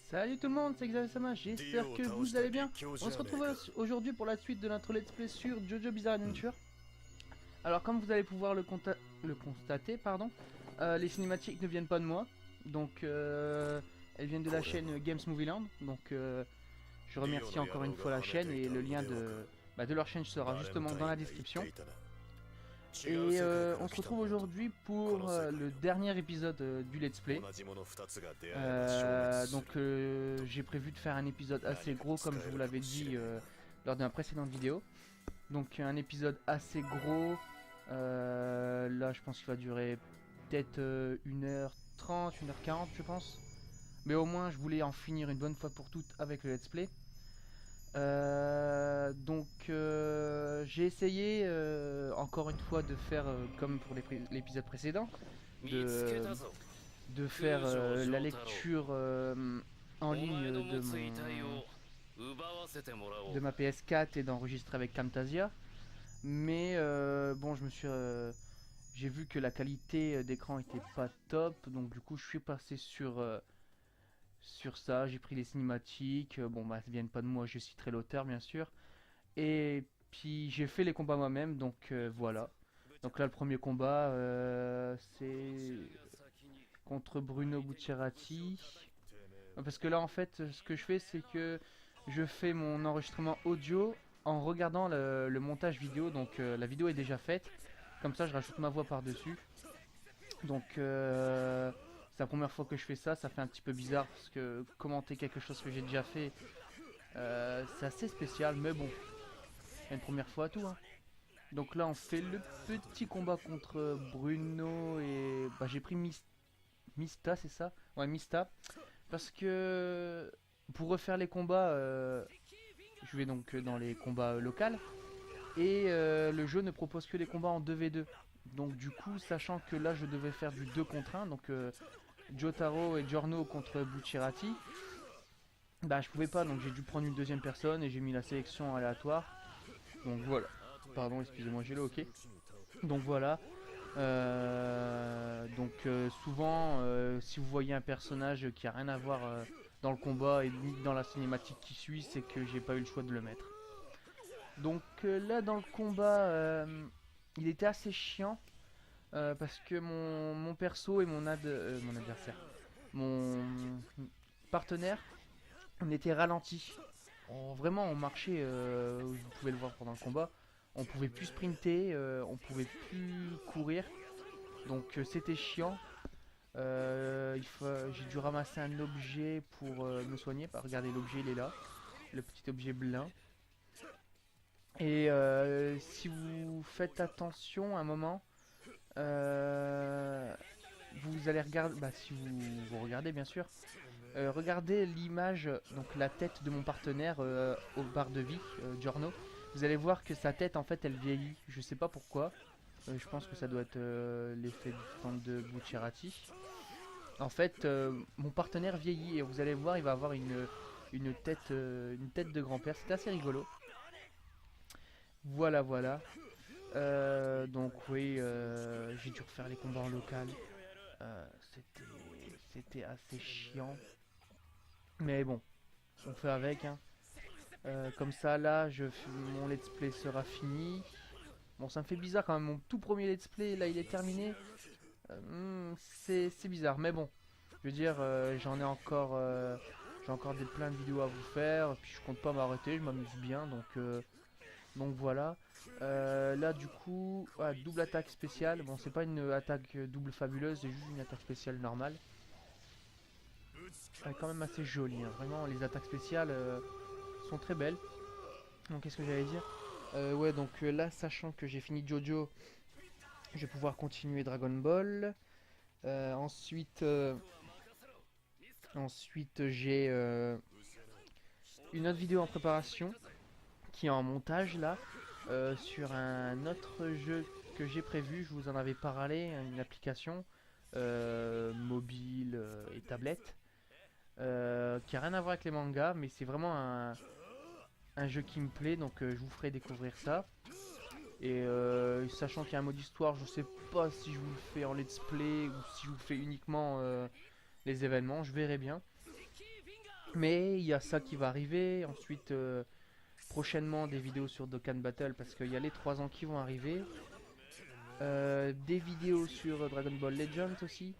Salut tout le monde, c'est Xavier, j'espère que vous allez bien. On se retrouve aujourd'hui pour la suite de notre let's play sur JoJo Bizarre Adventure. Alors comme vous allez pouvoir le constater, les cinématiques ne viennent pas de moi. Donc elles viennent de la chaîne Games Movie Land. Donc je remercie encore une fois la chaîne et le lien de leur chaîne sera justement dans la description. Et on se retrouve aujourd'hui pour le dernier épisode du let's play. Donc j'ai prévu de faire un épisode assez gros comme je vous l'avais dit lors d'une précédente vidéo. Donc un épisode assez gros. Là je pense qu'il va durer peut-être 1h30, 1h40 je pense. Mais au moins je voulais en finir une bonne fois pour toutes avec le let's play. J'ai essayé encore une fois de faire comme pour l'épisode précédent, de faire la lecture en ligne de ma PS4 et d'enregistrer avec Camtasia. Mais bon, j'ai vu que la qualité d'écran était pas top, donc du coup je suis passé sur ça. J'ai pris les cinématiques, bon bah elles viennent pas de moi, je citerai l'auteur bien sûr. Et puis j'ai fait les combats moi-même, donc voilà. Donc là le premier combat c'est contre Bruno Bucciarati. Parce que là en fait ce que je fais c'est que je fais mon enregistrement audio en regardant le montage vidéo. Donc la vidéo est déjà faite, comme ça je rajoute ma voix par dessus. Donc c'est la première fois que je fais ça, ça fait un petit peu bizarre parce que commenter quelque chose que j'ai déjà fait, c'est assez spécial, mais bon, c'est une première fois à tout. Hein. Donc là on fait le petit combat contre Bruno et bah, j'ai pris Mista, c'est ça? Ouais, Mista, parce que pour refaire les combats, je vais donc dans les combats locaux et le jeu ne propose que les combats en 2v2. Donc du coup, sachant que là je devais faire du 2 contre 1, donc Jotaro et Giorno contre Bucciarati, bah je pouvais pas, donc j'ai dû prendre une deuxième personne et j'ai mis la sélection aléatoire. Donc voilà, pardon, excusez-moi, j'ai le hockey. Donc voilà, souvent si vous voyez un personnage qui a rien à voir dans le combat et ni dans la cinématique qui suit, c'est que j'ai pas eu le choix de le mettre. Donc là dans le combat, il était assez chiant. Parce que mon perso et mon adversaire, mon partenaire, on était ralentis. Vraiment on marchait, vous pouvez le voir pendant le combat, on pouvait plus sprinter, on pouvait plus courir, donc c'était chiant. J'ai dû ramasser un objet pour me soigner. Regardez, l'objet il est là, le petit objet blanc. Et si vous faites attention à un moment, vous allez regarder, bah, si vous regardez bien sûr, regardez l'image, donc la tête de mon partenaire au bar de vie, Giorno. Vous allez voir que sa tête en fait elle vieillit, je sais pas pourquoi. Je pense que ça doit être l'effet du temps de Bucciarati. En fait mon partenaire vieillit et vous allez voir il va avoir une tête de grand-père, c'est assez rigolo. Voilà. Donc oui, j'ai dû refaire les combats en local. C'était assez chiant. Mais bon, on fait avec. Hein. Comme ça, là, mon let's play sera fini. Bon, ça me fait bizarre quand même. Mon tout premier let's play, là, il est terminé. C'est bizarre, mais bon. Je veux dire, j'en ai encore J'ai encore plein de vidéos à vous faire, puis je compte pas m'arrêter, je m'amuse bien, donc voilà. Là du coup, ouais, double attaque spéciale. Bon, c'est pas une attaque double fabuleuse, c'est juste une attaque spéciale normale. Elle est quand même assez jolie, hein. Vraiment les attaques spéciales sont très belles. Donc qu'est-ce que j'allais dire? Ouais, donc là, sachant que j'ai fini Jojo, je vais pouvoir continuer Dragon Ball. Ensuite, j'ai une autre vidéo en préparation qui est en montage là sur un autre jeu que j'ai prévu. Je vous en avais parlé, une application mobile et tablette qui a rien à voir avec les mangas, mais c'est vraiment un jeu qui me plaît, donc je vous ferai découvrir ça. Et sachant qu'il y a un mode histoire, je sais pas si je vous le fais en let's play ou si je vous fais uniquement les événements, je verrai bien. Mais il y a ça qui va arriver. Ensuite, prochainement des vidéos sur Dokkan Battle parce qu'il y a les 3 ans qui vont arriver. Des vidéos sur Dragon Ball Legends aussi.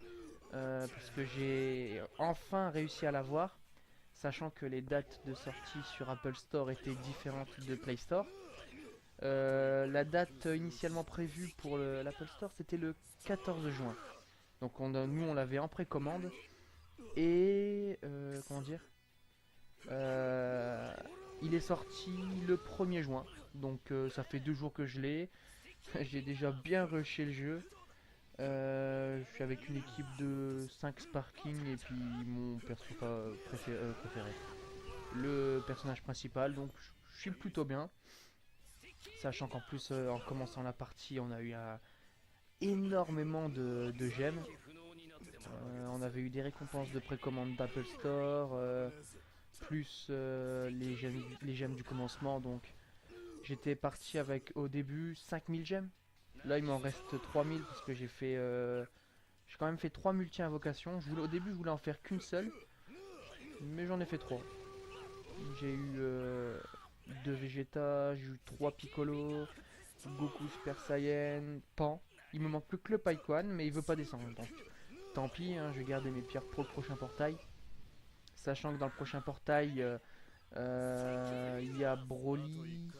Parce que j'ai enfin réussi à l'avoir. Sachant que les dates de sortie sur Apple Store étaient différentes de Play Store. La date initialement prévue pour l'Apple Store c'était le 14 juin. Donc nous on l'avait en précommande. Et comment dire, Euh, il est sorti le 1er juin, donc ça fait 2 jours que je l'ai. J'ai déjà bien rushé le jeu. Je suis avec une équipe de 5 Sparking et puis mon perso préféré, le personnage principal, donc je suis plutôt bien. Sachant qu'en plus, en commençant la partie, on a eu énormément de gemmes. On avait eu des récompenses de précommande d'Apple Store. Plus les gemmes du commencement, donc j'étais parti avec au début 5000 gemmes. Là il m'en reste 3000 parce que j'ai quand même fait 3 multi-invocations. Au début je voulais en faire qu'une seule, mais j'en ai fait 3. J'ai eu 2 Vegeta, j'ai eu 3 Piccolo, Goku Super Saiyan, Pan. Il me manque plus que le Paikwan, mais il veut pas descendre, donc tant pis, hein, je vais garder mes pierres pour le prochain portail. Sachant que dans le prochain portail, il y a Broly,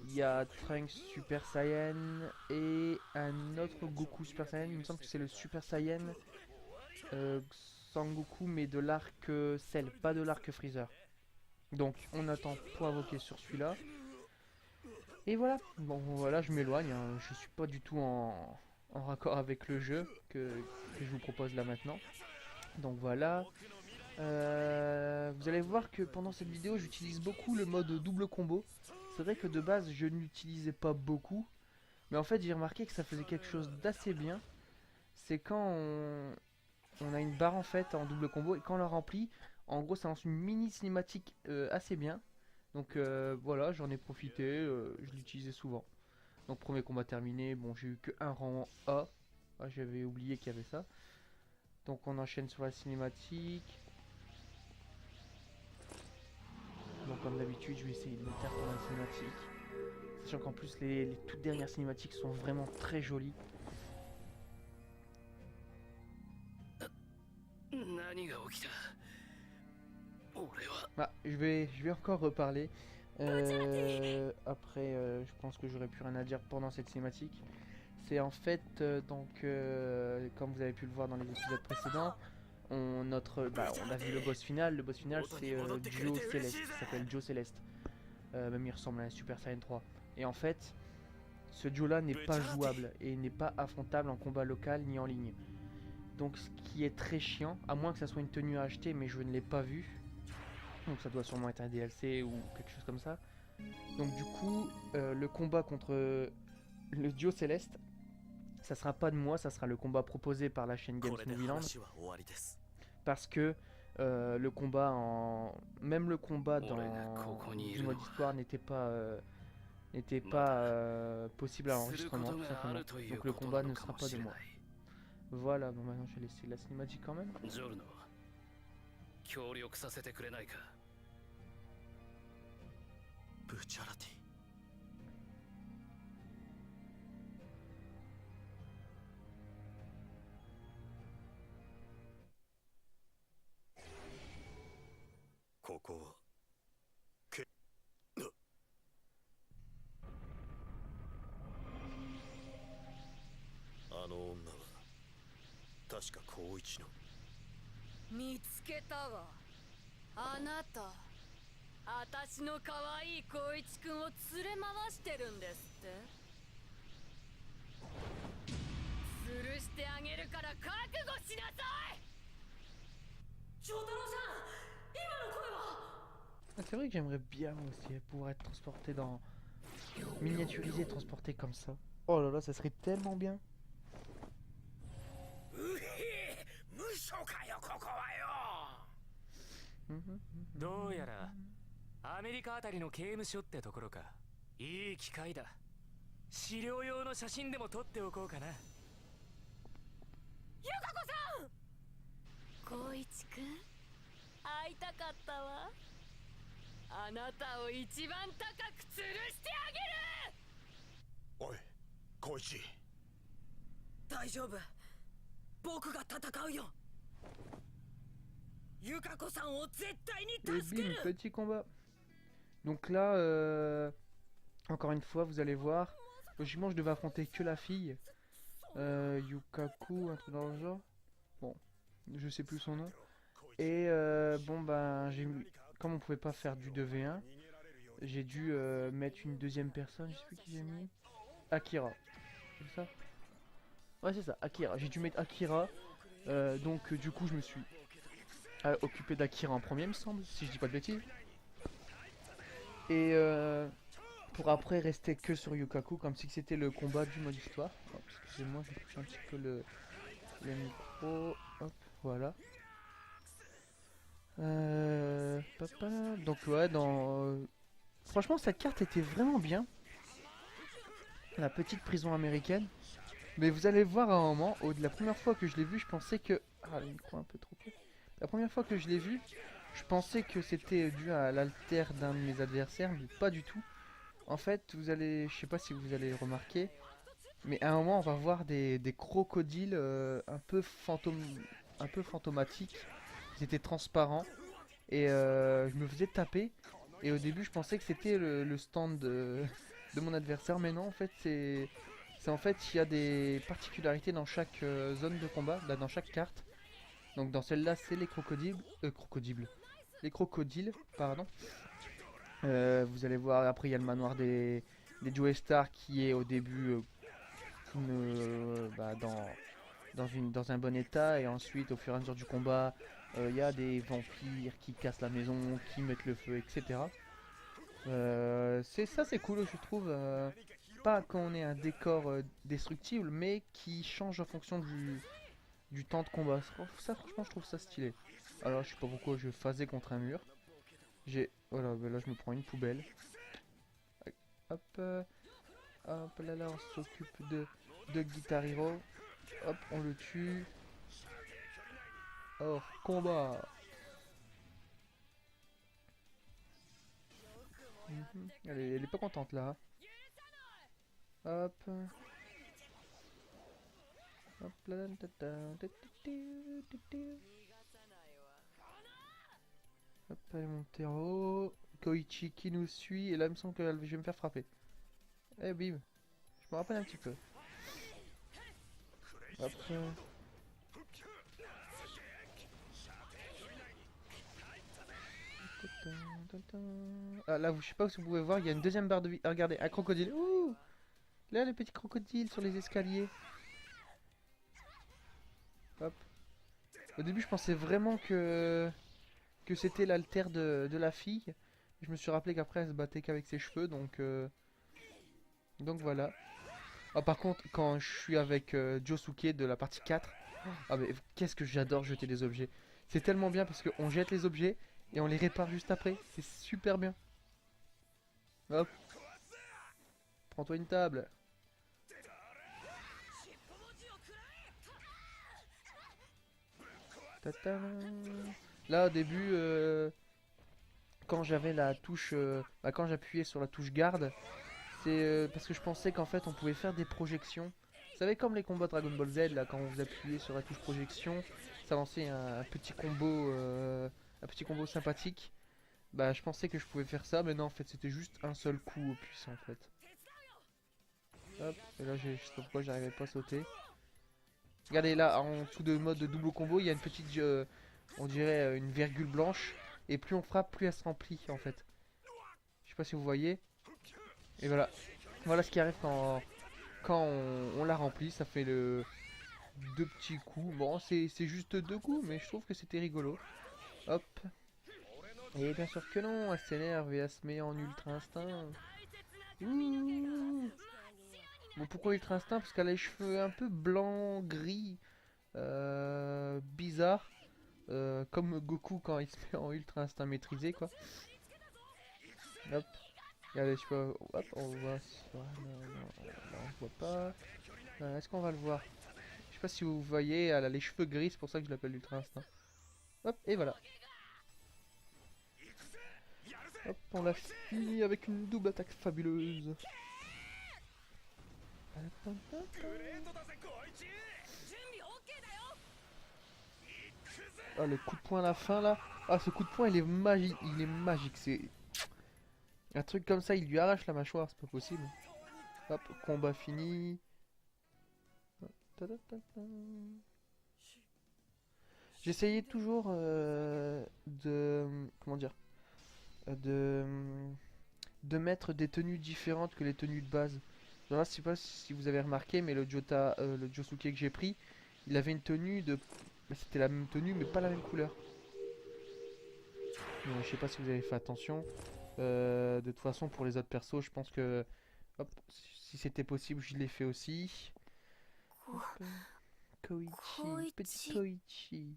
il y a Trunks Super Saiyan et un autre Goku Super Saiyan. Il me semble que c'est le Super Saiyan Sangoku, mais de l'arc Cell, pas de l'arc Freezer. Donc on attend pour invoquer sur celui-là. Et voilà, bon voilà, je m'éloigne, hein. Je suis pas du tout en raccord avec le jeu que je vous propose là maintenant. Donc voilà. Vous allez voir que pendant cette vidéo j'utilise beaucoup le mode double combo. C'est vrai que de base je ne l'utilisais pas beaucoup, mais en fait j'ai remarqué que ça faisait quelque chose d'assez bien. C'est quand on a une barre en fait en double combo et quand on la remplit, en gros ça lance une mini cinématique assez bien. Donc voilà, j'en ai profité, je l'utilisais souvent. Donc premier combat terminé, bon j'ai eu que un rang A. Ah, j'avais oublié qu'il y avait ça. Donc on enchaîne sur la cinématique. Donc comme d'habitude, je vais essayer de me taire pendant la cinématique. Sachant qu'en plus, les toutes dernières cinématiques sont vraiment très jolies. Ah, je vais encore reparler. Après, je pense que j'aurais plus rien à dire pendant cette cinématique. C'est en fait, comme vous avez pu le voir dans les épisodes précédents, on a vu le boss final. Le boss final, c'est Joe Céleste. Il s'appelle Joe Céleste. Même il ressemble à un Super Saiyan 3. Et en fait, ce Joe là n'est pas jouable et n'est pas affrontable en combat local ni en ligne. Donc ce qui est très chiant, à moins que ça soit une tenue à acheter, mais je ne l'ai pas vu. Donc ça doit sûrement être un DLC ou quelque chose comme ça. Donc du coup, le combat contre le Dio Céleste, ça sera pas de moi, ça sera le combat proposé par la chaîne Games Movie Land. Parce que même le combat du mode histoire n'était pas possible à l'enregistrement tout simplement. Donc le combat ne sera pas de moi. Voilà, bon maintenant je vais laisser la cinématique quand même. 一の。見つけたわ。あなた、私の可愛い光一くんを連れ回してるんですって。吊るしてあげるから覚悟しなさい。長太郎さん、今の声は。Ah, c'est vrai que j'aimerais bien aussi pouvoir être transporté dans... miniaturisé, transporté comme ça. Oh là là, ça serait tellement bien. うへ、無所かよここはよ。どうやらアメリカあたりの刑務所ってところか。いい機会だ。資料用の写真でも撮っておこうかな。ゆかこさん、光一くん、会いたかったわ。あなたを一番高く吊るしてあげる。おい、光一。大丈夫、僕が戦うよ。ゆかこさんを絶対に Et 助け bim, る。 petit combat. Donc là, encore une fois, vous allez voir. Logiquement, je devais affronter que la fille. Yukaku, un truc dans le genre. Bon, je sais plus son nom. Et bon, ben, comme on pouvait pas faire du 2v1, j'ai dû mettre une deuxième personne. Je sais plus qui j'ai mis. Akira. C'est ça? Ouais, c'est ça, Akira. J'ai dû mettre Akira. Donc, du coup, je me suis occupé d'Akira en premier, me semble, si je dis pas de bêtises. Et pour après rester que sur Yukaku, comme si c'était le combat du mode histoire. Oh, excusez-moi, je touche un petit peu le micro. Hop, voilà. Papa. Donc ouais, franchement, cette carte était vraiment bien. La petite prison américaine. Mais vous allez voir à un moment, la première fois que je l'ai vu, je pensais que... Ah, le micro un peu trop près. La première fois que je l'ai vu, je pensais que c'était dû à l'alter d'un de mes adversaires, mais pas du tout. En fait, je sais pas si vous allez remarquer, mais à un moment, on va voir des crocodiles un peu fantomatiques. Ils étaient transparents et je me faisais taper. Et au début, je pensais que c'était le stand de mon adversaire, mais non, en fait, c'est en fait, il y a des particularités dans chaque zone de combat, là, dans chaque carte. Donc dans celle-là, c'est les crocodiles, pardon. Vous allez voir, après il y a le manoir des Joestar qui est au début dans un bon état. Et ensuite, au fur et à mesure du combat, il y a des vampires qui cassent la maison, qui mettent le feu, etc. C'est cool, je trouve. Pas qu'on ait un décor destructible, mais qui change en fonction du temps de combat. Ça, franchement, je trouve ça stylé. Alors, je sais pas pourquoi je phasais contre un mur. Voilà, ben là, je me prends une poubelle. Hop, hop là, on s'occupe de Guitar Hero. Hop, on le tue. Hors combat. Elle est pas contente là. Hop. Hop là. Hop, elle est montée en haut. Koichi qui nous suit. Et là, il me semble que je vais me faire frapper. Eh bim. Je me rappelle un petit peu. Hop. Ah, là, je sais pas si vous pouvez voir, il y a une deuxième barre de vie. Ah, regardez, un crocodile. Ouh, là, les petits crocodiles sur les escaliers. Hop. Au début, je pensais vraiment que c'était l'alter de la fille. Je me suis rappelé qu'après, elle se battait qu'avec ses cheveux, donc voilà. Ah, par contre, quand je suis avec Josuke de la partie 4, ah, mais qu'est-ce que j'adore jeter des objets. C'est tellement bien parce qu'on jette les objets et on les répare juste après. C'est super bien. Hop. Prends-toi une table. Tata. Là, au début, quand j'avais la touche... quand j'appuyais sur la touche garde, c'est parce que je pensais qu'en fait, on pouvait faire des projections. Vous savez, comme les combats Dragon Ball Z, là, quand vous appuyez sur la touche projection, ça lançait un petit combo sympathique. Bah, je pensais que je pouvais faire ça, mais non, en fait, c'était juste un seul coup au puissant, en fait. Hop, et là, je sais pas pourquoi j'arrivais pas à sauter. Regardez là, en dessous de mode de double combo, il y a une petite, on dirait une virgule blanche. Et plus on frappe, plus elle se remplit en fait. Je sais pas si vous voyez. Et voilà. Voilà ce qui arrive quand on la remplit. Ça fait le deux petits coups. Bon, c'est juste deux coups, mais je trouve que c'était rigolo. Hop. Et bien sûr que non, elle s'énerve et elle se met en ultra instinct. Ouh. Bon, pourquoi ultra instinct? Parce qu'elle a les cheveux un peu blanc, gris, bizarre. Comme Goku quand il se met en ultra instinct maîtrisé, quoi. Hop. Regardez, je peux... Hop, on voit... Non, on voit pas. Est-ce qu'on va le voir? Je sais pas si vous voyez, elle a les cheveux gris, c'est pour ça que je l'appelle ultra instinct. Hop, et voilà. Hop, on l'a fini avec une double attaque fabuleuse. Ah, le coup de poing à la fin là. Ah, ce coup de poing il est magique, c'est un truc comme ça, il lui arrache la mâchoire, c'est pas possible. Hop, combat fini. J'essayais toujours comment dire, de mettre des tenues différentes que les tenues de base. Genre là, je sais pas si vous avez remarqué, mais le Josuke que j'ai pris, il avait une tenue de... C'était la même tenue, mais pas la même couleur. Je sais pas si vous avez fait attention. De toute façon, pour les autres persos, je pense que... Hop, si c'était possible, je l'ai fait aussi. Hop. Koichi, petit Koichi.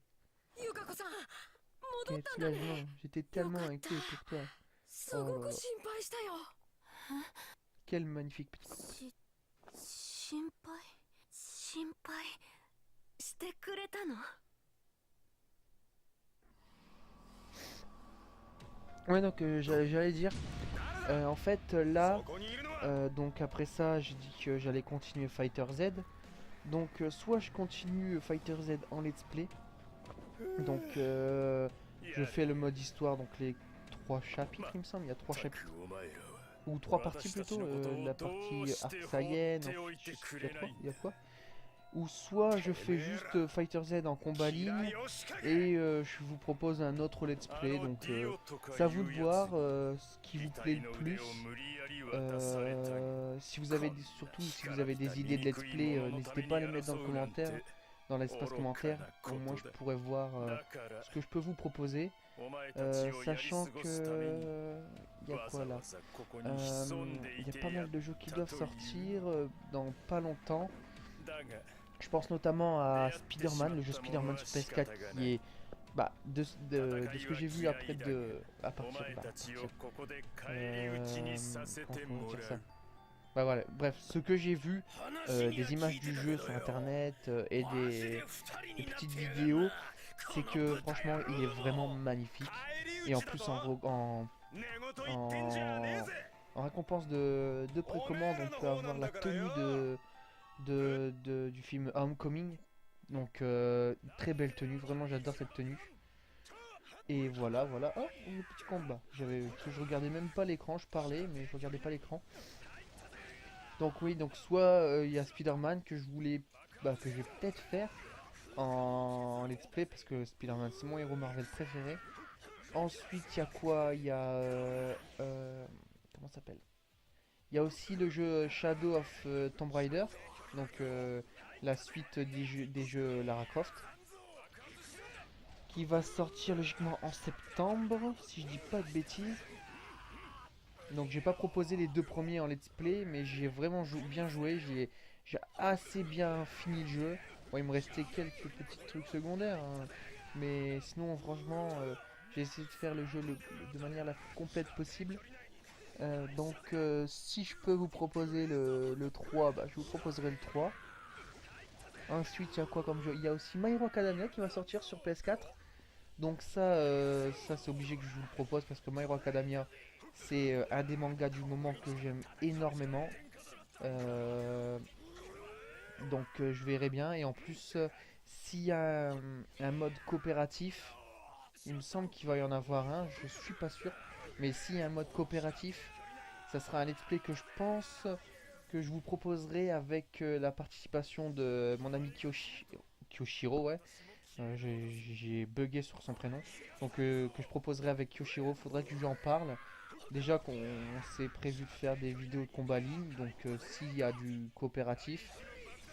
Quel soulagement, j'étais tellement inquiet pour toi. Oh là là. Quel magnifique petit conte. Ouais, donc j'allais dire, en fait là, donc après ça, j'ai dit que j'allais continuer Fighter Z. Donc soit je continue Fighter Z en let's play, donc je fais le mode histoire, donc les 3 chapitres il me semble, il y a 3 chapitres. Ou 3 parties plutôt, la partie Arc Saiyan, ensuite, il y a quoi? Ou soit je fais juste Fighter Z en combat ligne et je vous propose un autre let's play, donc c'est à vous de voir ce qui vous plaît le plus. Si vous avez surtout si vous avez des idées de let's play, n'hésitez pas à les mettre dans le commentaire, dans l'espace commentaire, au moins je pourrais voir ce que je peux vous proposer. Sachant que... Il y a quoi là? Il y a pas mal de jeux qui doivent sortir dans pas longtemps. Je pense notamment à Spider-Man, le jeu Spider-Man sur PS4 qui est... Bah, de ce que j'ai vu après à partir... comment dire ça? Bah voilà, bref, ce que j'ai vu, des images du jeu sur internet et des petites vidéos, c'est que franchement il est vraiment magnifique. Et en plus en récompense de précommande, on peut avoir la tenue du film Homecoming. Donc très belle tenue, vraiment j'adore cette tenue. Et voilà, voilà. Oh, le petit combat. Je regardais même pas l'écran, je parlais, mais je regardais pas l'écran. Donc oui, donc soit il y a Spider-Man que je voulais, que je vais peut-être faire en let's play parce que Spider-Man c'est mon héros Marvel préféré. Ensuite il y a quoi? Il y a comment ça s'appelle? Il y a aussi le jeu Shadow of Tomb Raider, donc la suite des jeux Lara Croft, qui va sortir logiquement en septembre, si je dis pas de bêtises. Donc j'ai pas proposé les 2 premiers en let's play, mais j'ai vraiment bien joué, j'ai assez bien fini le jeu. Bon, il me restait quelques petits trucs secondaires, hein, mais sinon franchement j'ai essayé de faire le jeu de manière la plus complète possible. Donc si je peux vous proposer le 3, je vous proposerai le 3. Ensuite il y a quoi comme jeu? Il y a aussi My Hero Academia qui va sortir sur PS4. Donc ça c'est obligé que je vous le propose parce que My Hero Academia c'est un des mangas du moment que j'aime énormément. Donc je verrai bien. Et en plus s'il y a un mode coopératif, il me semble qu'il va y en avoir un, je suis pas sûr. Mais s'il y a un mode coopératif, ça sera un let's play que je pense que je vous proposerai avec la participation de mon ami Kyoshiro, ouais. J'ai bugué sur son prénom. Donc que je proposerai avec Kyoshiro, faudrait que je lui en parle. Déjà qu'on s'est prévu de faire des vidéos de combat ligne, donc s'il y a du coopératif,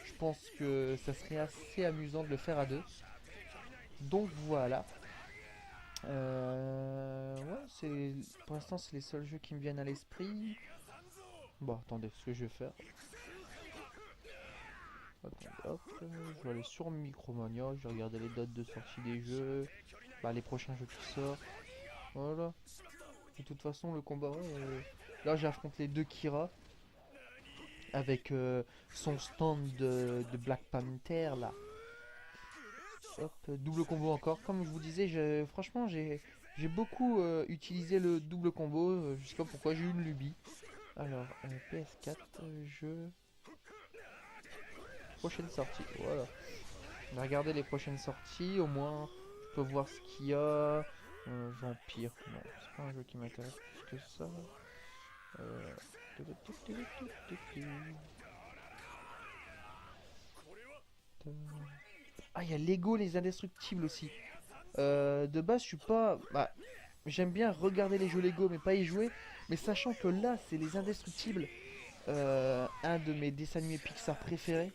je pense que ça serait assez amusant de le faire à deux. Donc voilà. Ouais, pour l'instant c'est les seuls jeux qui me viennent à l'esprit. Bon, attendez, ce que je vais faire. Attendez, hop, je vais aller sur Micromania, je vais regarder les dates de sortie des jeux, bah, les prochains jeux qui sortent. Voilà. De toute façon, le combat, ouais, là j'affronte les deux Kira avec son stand de Black Panther là. Hop, double combo encore. Comme je vous disais, franchement, j'ai beaucoup utilisé le double combo. Je sais pas pourquoi, j'ai eu une lubie. Alors, PS4, jeu. Prochaine sortie, voilà. On va regarder les prochaines sorties. Au moins, je peux voir ce qu'il y a. Vampire, non, c'est pas un jeu qui m'intéresse plus que ça. Ah, il y a Lego les Indestructibles aussi. De base, je suis pas. Bah, j'aime bien regarder les jeux Lego, mais pas y jouer. Mais sachant que là, c'est les Indestructibles, un de mes dessins animés Pixar préférés.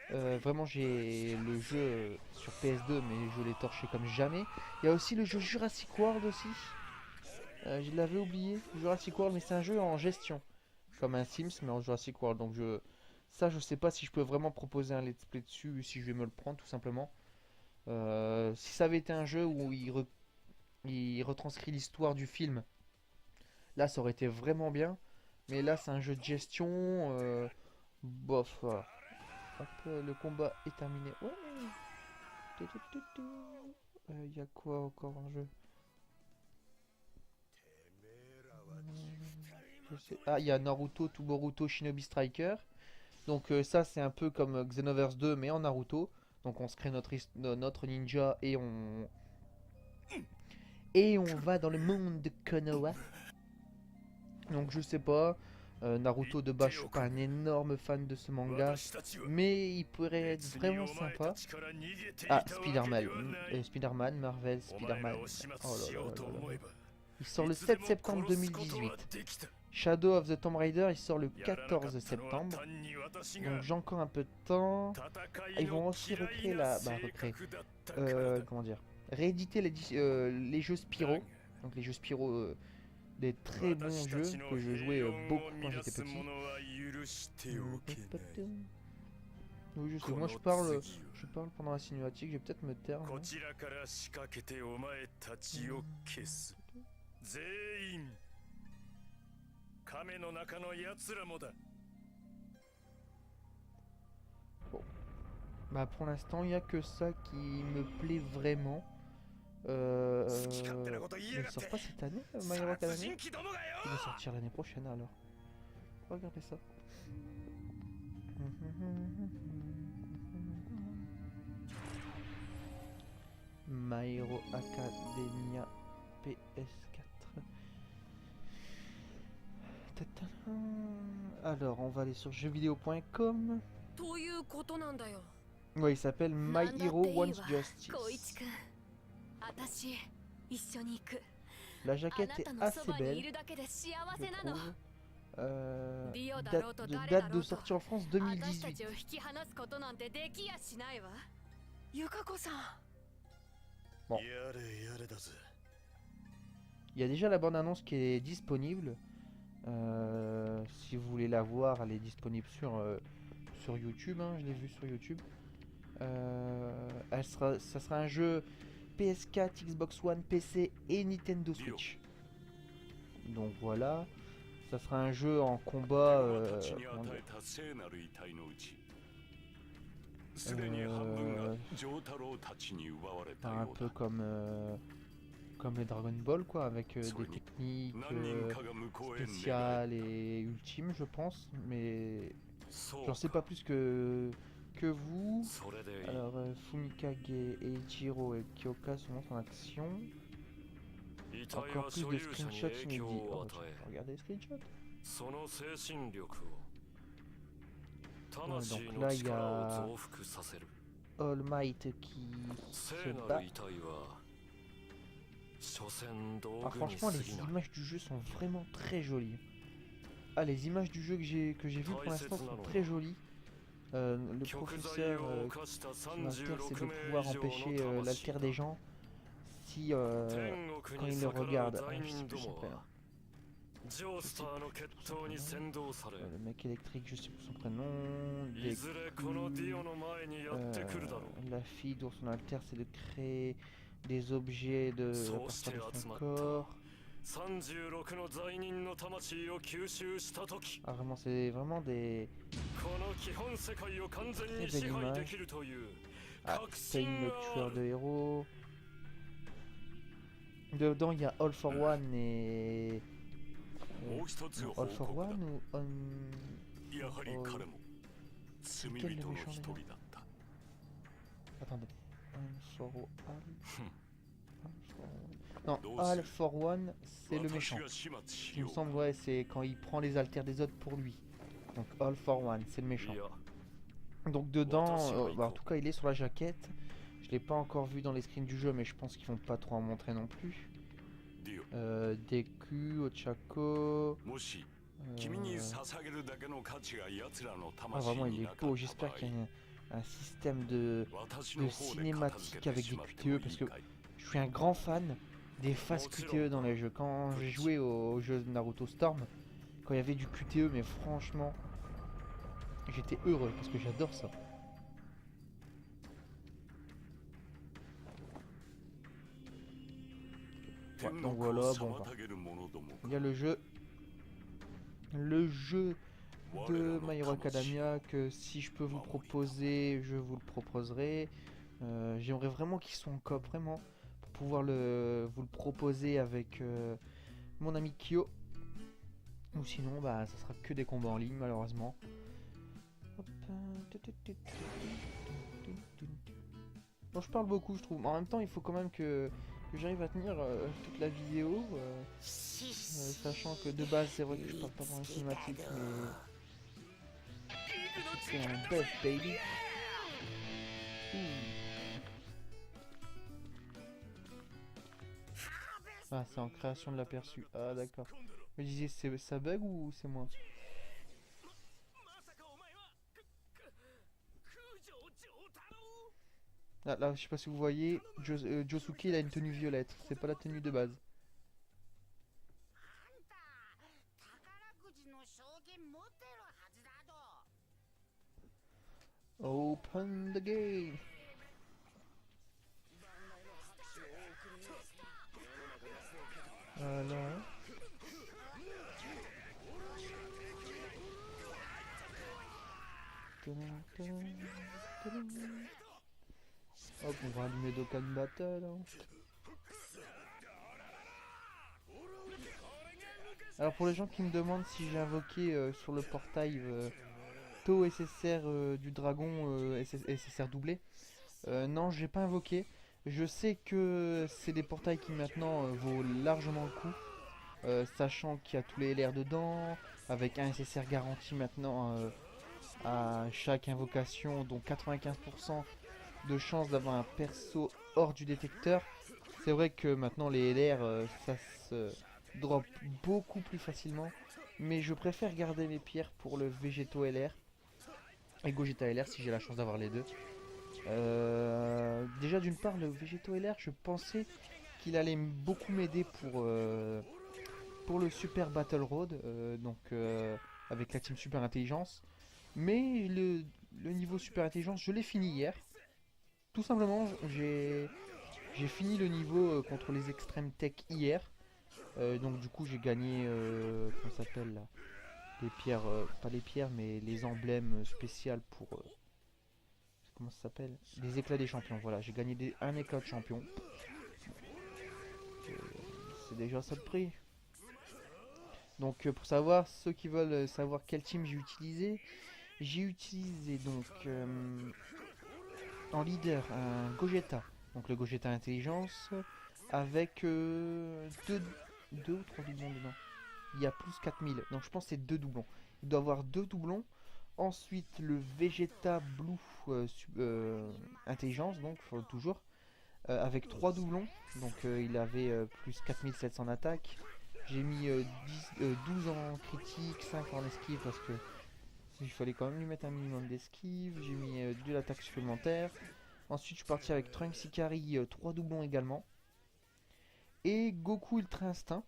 Vraiment, j'ai le jeu sur PS2, mais je l'ai torché comme jamais. Il y a aussi le jeu Jurassic World aussi. Je l'avais oublié, Jurassic World, mais c'est un jeu en gestion, comme un Sims, mais en Jurassic World. Donc ça, je sais pas si je peux vraiment proposer un let's play dessus, si je vais me le prendre tout simplement. Si ça avait été un jeu où il retranscrit l'histoire du film, là, ça aurait été vraiment bien. Mais là, c'est un jeu de gestion, bof, voilà. Hop, le combat est terminé. Ouais. Il y a quoi encore en jeu? Ah, il y a Naruto, Boruto, Shinobi Striker. Donc ça, c'est un peu comme Xenoverse 2, mais en Naruto. Donc on se crée notre ninja et on va dans le monde de Konoha. Donc je sais pas. Naruto de base, je suis pas un énorme fan de ce manga, mais il pourrait être vraiment sympa. Ah, Spider-Man, Marvel, Spider-Man. Oh là là là là. Il sort le 7 septembre 2018. Shadow of the Tomb Raider, il sort le 14 septembre. Donc j'ai encore un peu de temps. Ils vont aussi recréer comment dire, rééditer les jeux Spyro. Donc les jeux Spyro, des très bons jeux que je jouais beaucoup quand j'étais petit. Oui, je sais, moi je parle pendant la cinématique, je vais peut-être me taire. Bon. Bah pour l'instant, il n'y a que ça qui me plaît vraiment. Il ne sort pas cette année, My Hero Academia. Il va sortir l'année prochaine alors. Regardez ça. My Hero Academia PS4. Alors, on va aller sur jeuxvideo.com. Ouais, il s'appelle My Hero Wants Justice. La jaquette est assez belle, je trouve. Date de sortie en France 2018. Bon. Il y a déjà la bande-annonce qui est disponible. Si vous voulez la voir, elle est disponible sur YouTube. Hein, je l'ai vu sur YouTube. Ça sera un jeu PS4, Xbox One, PC et Nintendo Switch. Donc voilà. Ça sera un jeu en combat. Un peu comme les Dragon Ball quoi, avec des techniques spéciales et ultimes je pense, mais j'en sais pas plus que vous. Alors Fumikage, Eiichiro et Kyoka se montrent en action. Encore plus de screenshots inédits. Oh, regardez les screenshots. donc là il y a All Might qui se bat. Ah, franchement les images du jeu sont vraiment très jolies. Ah, les images du jeu que j'ai vues pour l'instant sont très jolies. Le professeur qui m'altère, c'est de pouvoir empêcher l'altère des gens si quand ils le regardent. Ah, je sais plus son prénom. Le mec électrique, je sais plus son prénom. La fille dont son alter, c'est de créer des objets à partir de son corps. Ah, vraiment, c'est vraiment des très belles images. Ah, Kane, le tueur de héros. Dedans, il y a All for One et... All for One ou On... C'est quel le méchant déjà? Attendez. All for All... Non, All for One, c'est le méchant. Il me semble, ouais, c'est quand il prend les alters des autres pour lui. Donc All for One, c'est le méchant. Donc dedans, bah, en tout cas il est sur la jaquette. Je l'ai pas encore vu dans les screens du jeu, mais je pense qu'ils vont pas trop en montrer non plus. Deku, Ochako... Ah, vraiment il est beau, j'espère qu'il y a un système de cinématique avec des QTE, parce que je suis un grand fan des phases QTE dans les jeux. Quand j'ai joué au jeu Naruto Storm, quand il y avait du QTE, mais franchement, j'étais heureux parce que j'adore ça. Ouais, donc voilà, bon, il y a le jeu de My Hero Academia que si je peux vous proposer, je vous le proposerai. J'aimerais vraiment qu'ils soient en coop, vraiment, pour pouvoir vous le proposer avec mon ami Kyo. Ou sinon, bah, ça sera que des combats en ligne, malheureusement. Hop. Bon, je parle beaucoup, je trouve. Mais en même temps, il faut quand même que j'arrive à tenir toute la vidéo. Sachant que de base, c'est vrai que je parle pas dans les cinématiques, mais c'est un best baby. Ah, c'est en création de l'aperçu. Ah, d'accord. Je me disais, ça bug ou c'est moi? Là, je sais pas si vous voyez, Josuke il a une tenue violette. C'est pas la tenue de base. Open the game. Voilà. Hop, on va allumer Dokkan Battle. Hein. Alors pour les gens qui me demandent si j'ai invoqué sur le portail Tau SSR du dragon SSR doublé, non, j'ai pas invoqué. Je sais que c'est des portails qui maintenant vaut largement le coup, sachant qu'il y a tous les LR dedans, avec un SSR garanti maintenant à chaque invocation, donc 95% de chance d'avoir un perso hors du détecteur. C'est vrai que maintenant les LR ça se drop beaucoup plus facilement, mais je préfère garder mes pierres pour le Végéto LR et Gogeta LR si j'ai la chance d'avoir les deux. Déjà d'une part le Végéto LR, je pensais qu'il allait beaucoup m'aider pour le Super Battle Road, avec la team Super Intelligence, mais le niveau Super Intelligence je l'ai fini hier. Tout simplement, j'ai fini le niveau contre les Extreme Tech hier. Donc du coup j'ai gagné, comment ça s'appelle là, les pierres, pas les pierres mais les emblèmes spéciales pour, comment ça s'appelle, les éclats des champions. Voilà, j'ai gagné un éclat de champion. C'est déjà ça le prix. Donc pour savoir, ceux qui veulent savoir quel team j'ai utilisé donc en leader un Gogeta, donc le Gogeta Intelligence, avec deux ou trois doublons dedans. Il y a plus 4000, donc je pense que c'est deux doublons. Il doit avoir deux doublons Ensuite, le Vegeta Blue Intelligence, donc toujours, avec 3 doublons. Donc il avait plus 4700 attaques. J'ai mis 12 en critique, 5 en esquive parce que il fallait quand même lui mettre un minimum d'esquive. J'ai mis de l'attaque supplémentaire. Ensuite, je suis parti avec Trunks Ikari, 3 doublons également. Et Goku Ultra Instinct,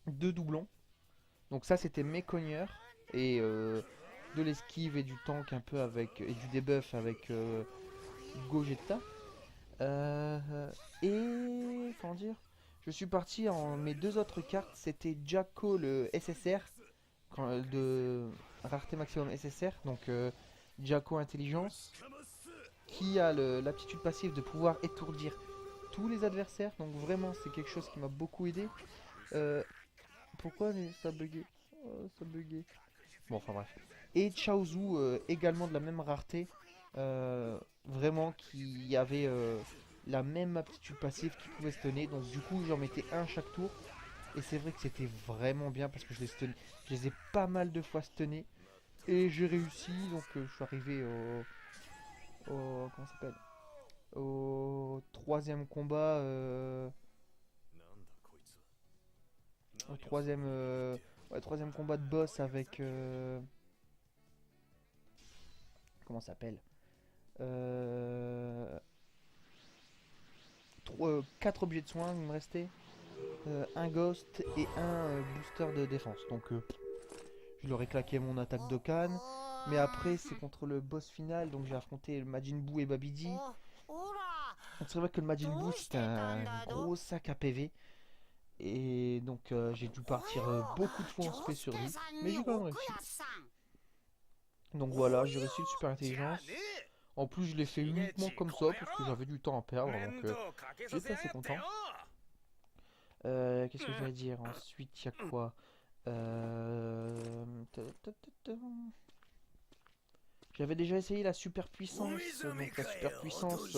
2 doublons. Donc ça, c'était mes cogneurs. Et de l'esquive et du tank un peu avec... Et du debuff avec Gogeta. Et... Comment dire, je suis parti en... Mes 2 autres cartes, c'était Jaco le SSR. De rareté maximum SSR. Donc Jaco Intelligence. Qui a l'aptitude passive de pouvoir étourdir tous les adversaires. Donc vraiment, c'est quelque chose qui m'a beaucoup aidé. Pourquoi ça buguait? Ça buguait. Bon, enfin bref. Et Chaozu, également de la même rareté. Vraiment, qui avait la même aptitude passive qui pouvait stunner. Donc du coup, j'en mettais un chaque tour. Et c'est vrai que c'était vraiment bien parce que je les ai pas mal de fois stunnés. Et j'ai réussi. Donc je suis arrivé comment ça s'appelle, au 3e combat. Au 3e combat de boss avec comment ça s'appelle, 4 objets de soin il me restait, un ghost et un booster de défense. Donc je leur ai claqué mon attaque d'Okan. Mais après c'est contre le boss final, donc j'ai affronté le Majin Buu et Babidi. Donc c'est vrai que le Majin Buu c'était un gros sac à PV. Et donc j'ai dû partir beaucoup de fois en spé sur lui. Mais j'ai quand même réussi. Donc voilà, j'ai réussi le super intelligence. En plus je l'ai fait uniquement comme ça parce que j'avais du temps à perdre. Donc j'étais assez content. Qu'est-ce que je vais dire? Ensuite il y a quoi? J'avais déjà essayé la super puissance. Donc la super puissance,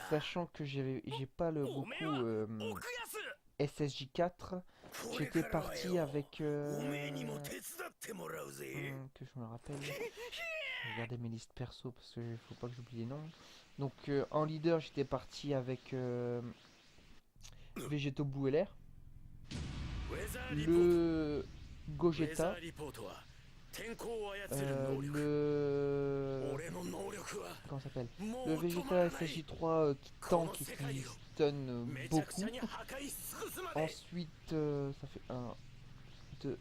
sachant que j'ai pas le Goku SSJ4, j'étais parti avec que je me rappelle. Regardez mes listes perso parce que faut pas que j'oublie les noms. Donc en leader j'étais parti avec Vegeto Blue LR, le Gogeta, comment ça s'appelle, le Vegeta SSJ3 qui tank et qui stun beaucoup. Ensuite ça fait 1, 2,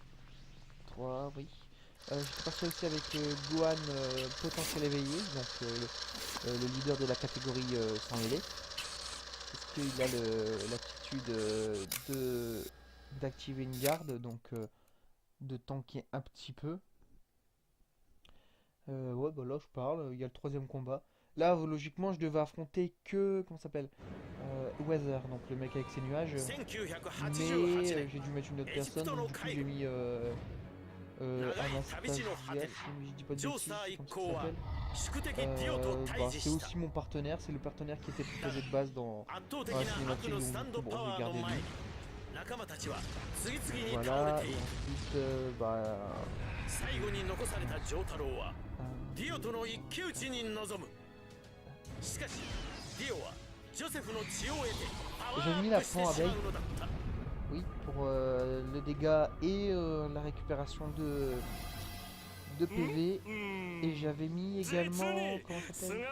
3, oui. J'étais parti aussi avec Gohan potentiel éveillé, donc le leader de la catégorie sans mêlée. Parce qu'il a l'aptitude d'activer une garde, donc de tanker un petit peu. Ouais, bah là je parle, il y a le 3e combat. Là, logiquement, je devais affronter que, comment ça s'appelle, Weather, donc le mec avec ses nuages. Mais j'ai dû mettre une autre personne, donc du coup j'ai mis Anastasia, si je dis pas de bêtises, c'est comme ça c'est aussi mon partenaire, c'est le partenaire qui était proposé de base dans la cinématique, donc du coup, bon, j'ai gardé lui. Voilà, et ensuite, j'ai mis la pan abeille, oui, pour le dégât et la récupération de PV. Et j'avais mis également, comment ça s'appelle,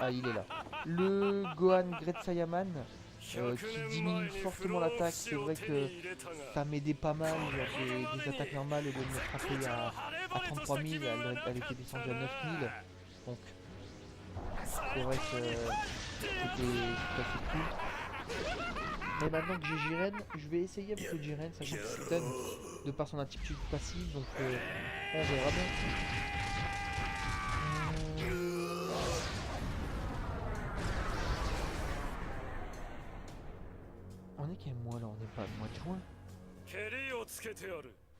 ah il est là, le Gohan Great Saiyaman, qui diminue fortement l'attaque. C'est vrai que ça m'aidait pas mal, des attaques normales et de me frapper à 33 000, elle était descendue à 9 000. Donc c'est vrai que c'était tout à fait cool. Mais maintenant que j'ai Jiren, je vais essayer avec le Jiren, sachant que c'est stun de par son attitude passive, donc on verra bien. On est quel mois là? On n'est pas le mois de juin.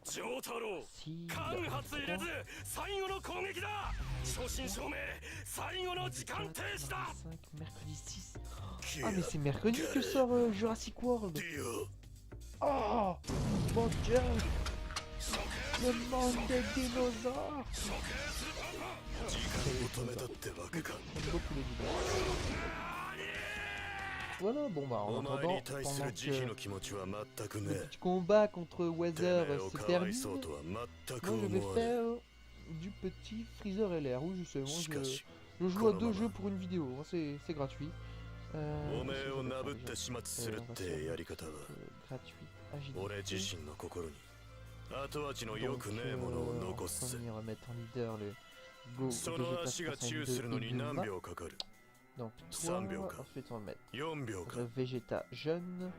ジョータロウ Si, 間髪入れず最後の攻撃だ正真正銘最後の時間停止だ 5, mercredi 6. キ Ah ア mais c'est mercredi que sort Jurassic World. ディ Oh mon dieu. Le monde des dinosaures. ア時間を止めたってわけか J'aime beaucoup les dinosaures. Voilà, bon bah en お前 attendant, に対す pendant る慈悲の que 気持ちは全くね le petit combat contre て Weather めえを se かわい termine, そうとは全く moi je 思 vais わね faire du petit Freezer LR. Oui, je sais, え moi しかし je joue à 2 jeux pour une vidéo, hein, c'est gratuit. おめえ qu'est-ce que を je vais な faire ぶって déjà 始末するってやり方は Gratuit, 俺 agilité. 自身の心に後味の良 Donc, くねえものを en 残すぜ premier, on va mettre en leader le Go その Vegeta 足が Super 治癒 Saiyan するの 2 et に何 Bulma. 秒かかる Donc 3 toi, 秒か ensuite on va mettre 4秒か Vegeta jeune,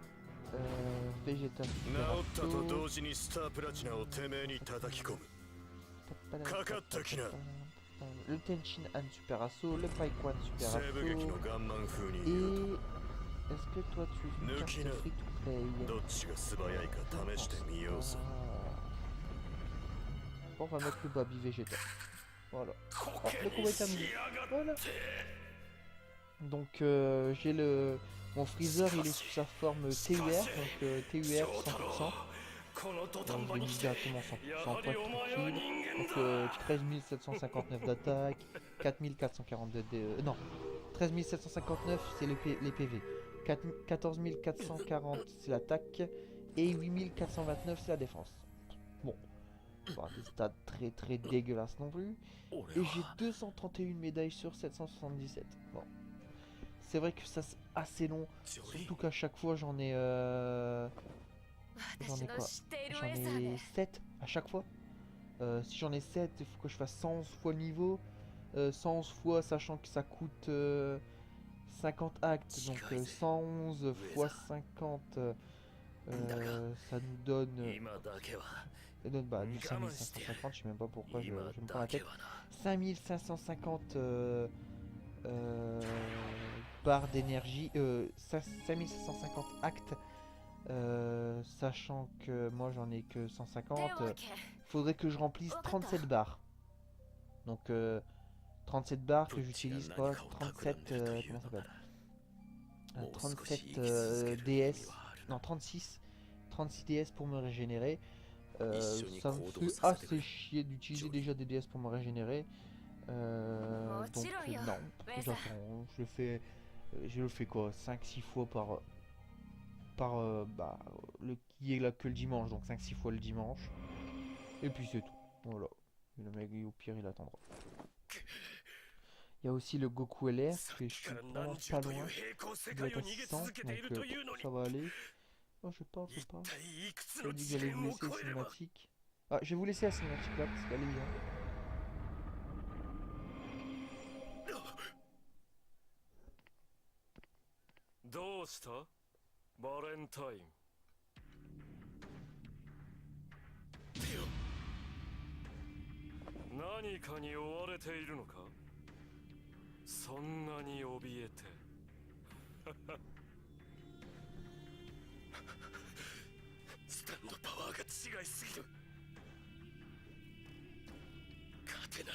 Vegeta 治 Super ったと Asso, 同時にスタープラチナをてめえに叩き込む かかったきな le Tenshin Han Super Asso, le Paikwan Super 西部劇の Asso, ガンマン風に et 言う est-ce que toi tu es une carte Nukina. free to play? とどっちが素早いか試してみようぜ Bon, on va mettre le Baby Vegeta. Voilà. コ Ah, ケ le に combat est し terminé. やがっ Voilà. Donc j'ai le... Mon Freezer, il est sous sa forme TUR, donc TUR 100%. この土 Donc 壇 je 場 l'ai に mis して directement 100%, や pas は de りお前は calcul. 人間 Donc だ 13 759 d'attaque, 4442 de... non, 13 759 c'est les PV, 14 440 c'est l'attaque, et 8 429 c'est la défense. Bon, pas des stats très dégueulasses non plus. 俺 Et j'ai は 231 médailles sur 777. Bon. C'est vrai que ça c'est assez long, ジョリ surtout qu'à chaque fois j'en ai... J'en 私 ai の quoi 知っている J'en エサ ai で 7 à chaque fois. Si j'en ai 7, il faut que je fasse 111 fois le niveau. 111 fois, sachant que ça coûte 50 actes. Donc 111 fois 50, ça nous donne, 今だけは ça donne bah, du 5550. Je sais même pas pourquoi je 今 me prends だ la け tête. はな 5550 barres d'énergie. 5550 actes. Sachant que moi j'en ai que 150. 手を分け Faudrait que je remplisse 37 barres. Donc 37 barres que j'utilise quoi 37 comment ça s'appelle 37 DS, non 36 DS pour me régénérer. Ça me fait assez chier d'utiliser déjà des DS pour me régénérer. Donc non, j'attends, je le fais quoi 5-6 fois par bah, qui est là que le dimanche, donc 5-6 fois le dimanche. Et puis c'est tout. Voilà. Et le mec, au pire, il attendra. Il y a aussi le Goku LR, que je suis vraiment pas loin. Il doit être à 600, donc ça va aller. Oh, je parle. J'ai dit que j'allais vous laisser la cinématique. Ah, je vais vous laisser la cinématique là, parce qu'elle est bien. どうしたバレンタイン何かに追われているのかそんなに怯えてスタンドパワーが違いすぎる勝てない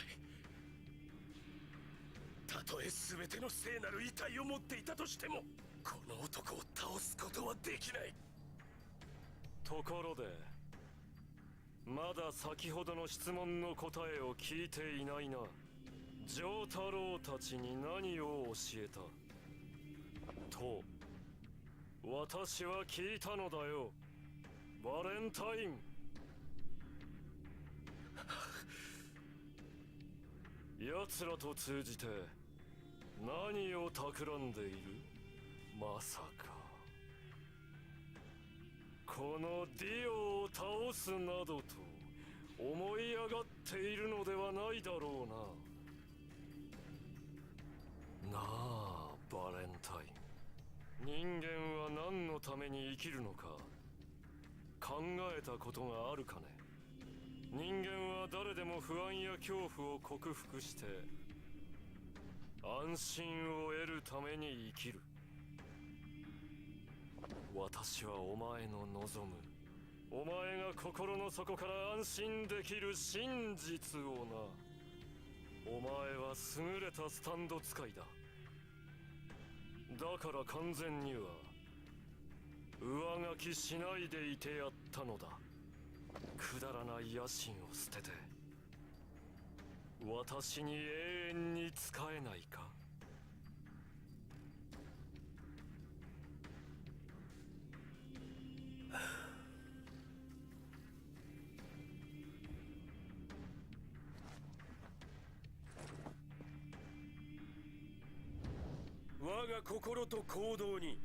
たとえ全ての聖なる遺体を持っていたとしてもこの男を倒すことはできないところでまだ先ほどの質問の答えを聞いていないなジョータロウたちに何を教えたと私は聞いたのだよバレンタイン奴らと通じて何を企んでいるまさかこのディオを倒すなどと思い上がっているのではないだろうななあバレンタイン人間は何のために生きるのか考えたことがあるかね人間は誰でも不安や恐怖を克服して安心を得るために生きる私はお前の望むお前が心の底から安心できる真実をな。お前は優れたスタンド使いだ。だから完全には上書きしないでいてやったのだ。くだらない野心を捨てて私に永遠に仕えないか。我が心と行動に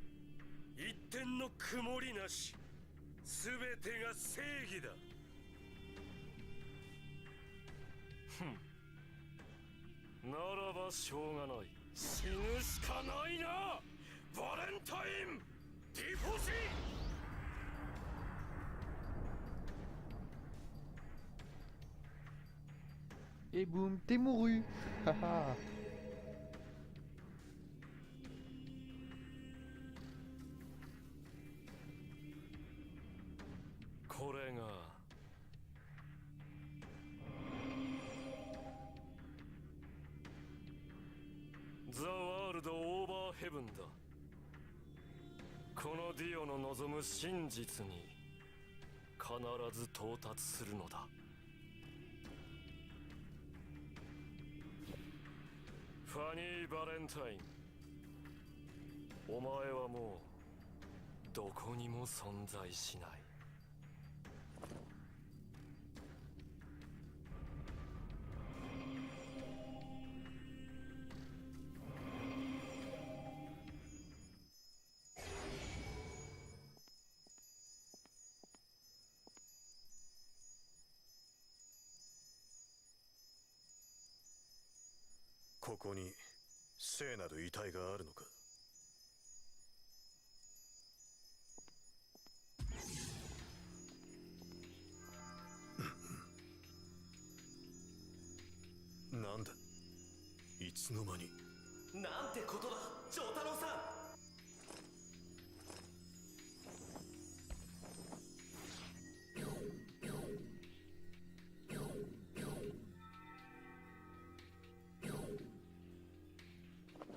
一点の曇りなし。全てが正義だ。ならばしょうがない。死ぬしかないな。バレンタインディフォシEt boum, t'es mouru. Haha. これがザ・ワールド・オーバーヘブンだ。このディオの望む真実に必ず到達するのだ。ファニー・バレンタイン、お前はもうどこにも存在しない。ここに聖なる遺体があるのか。なんだ、いつの間に。なんてことだ、丈太郎さん。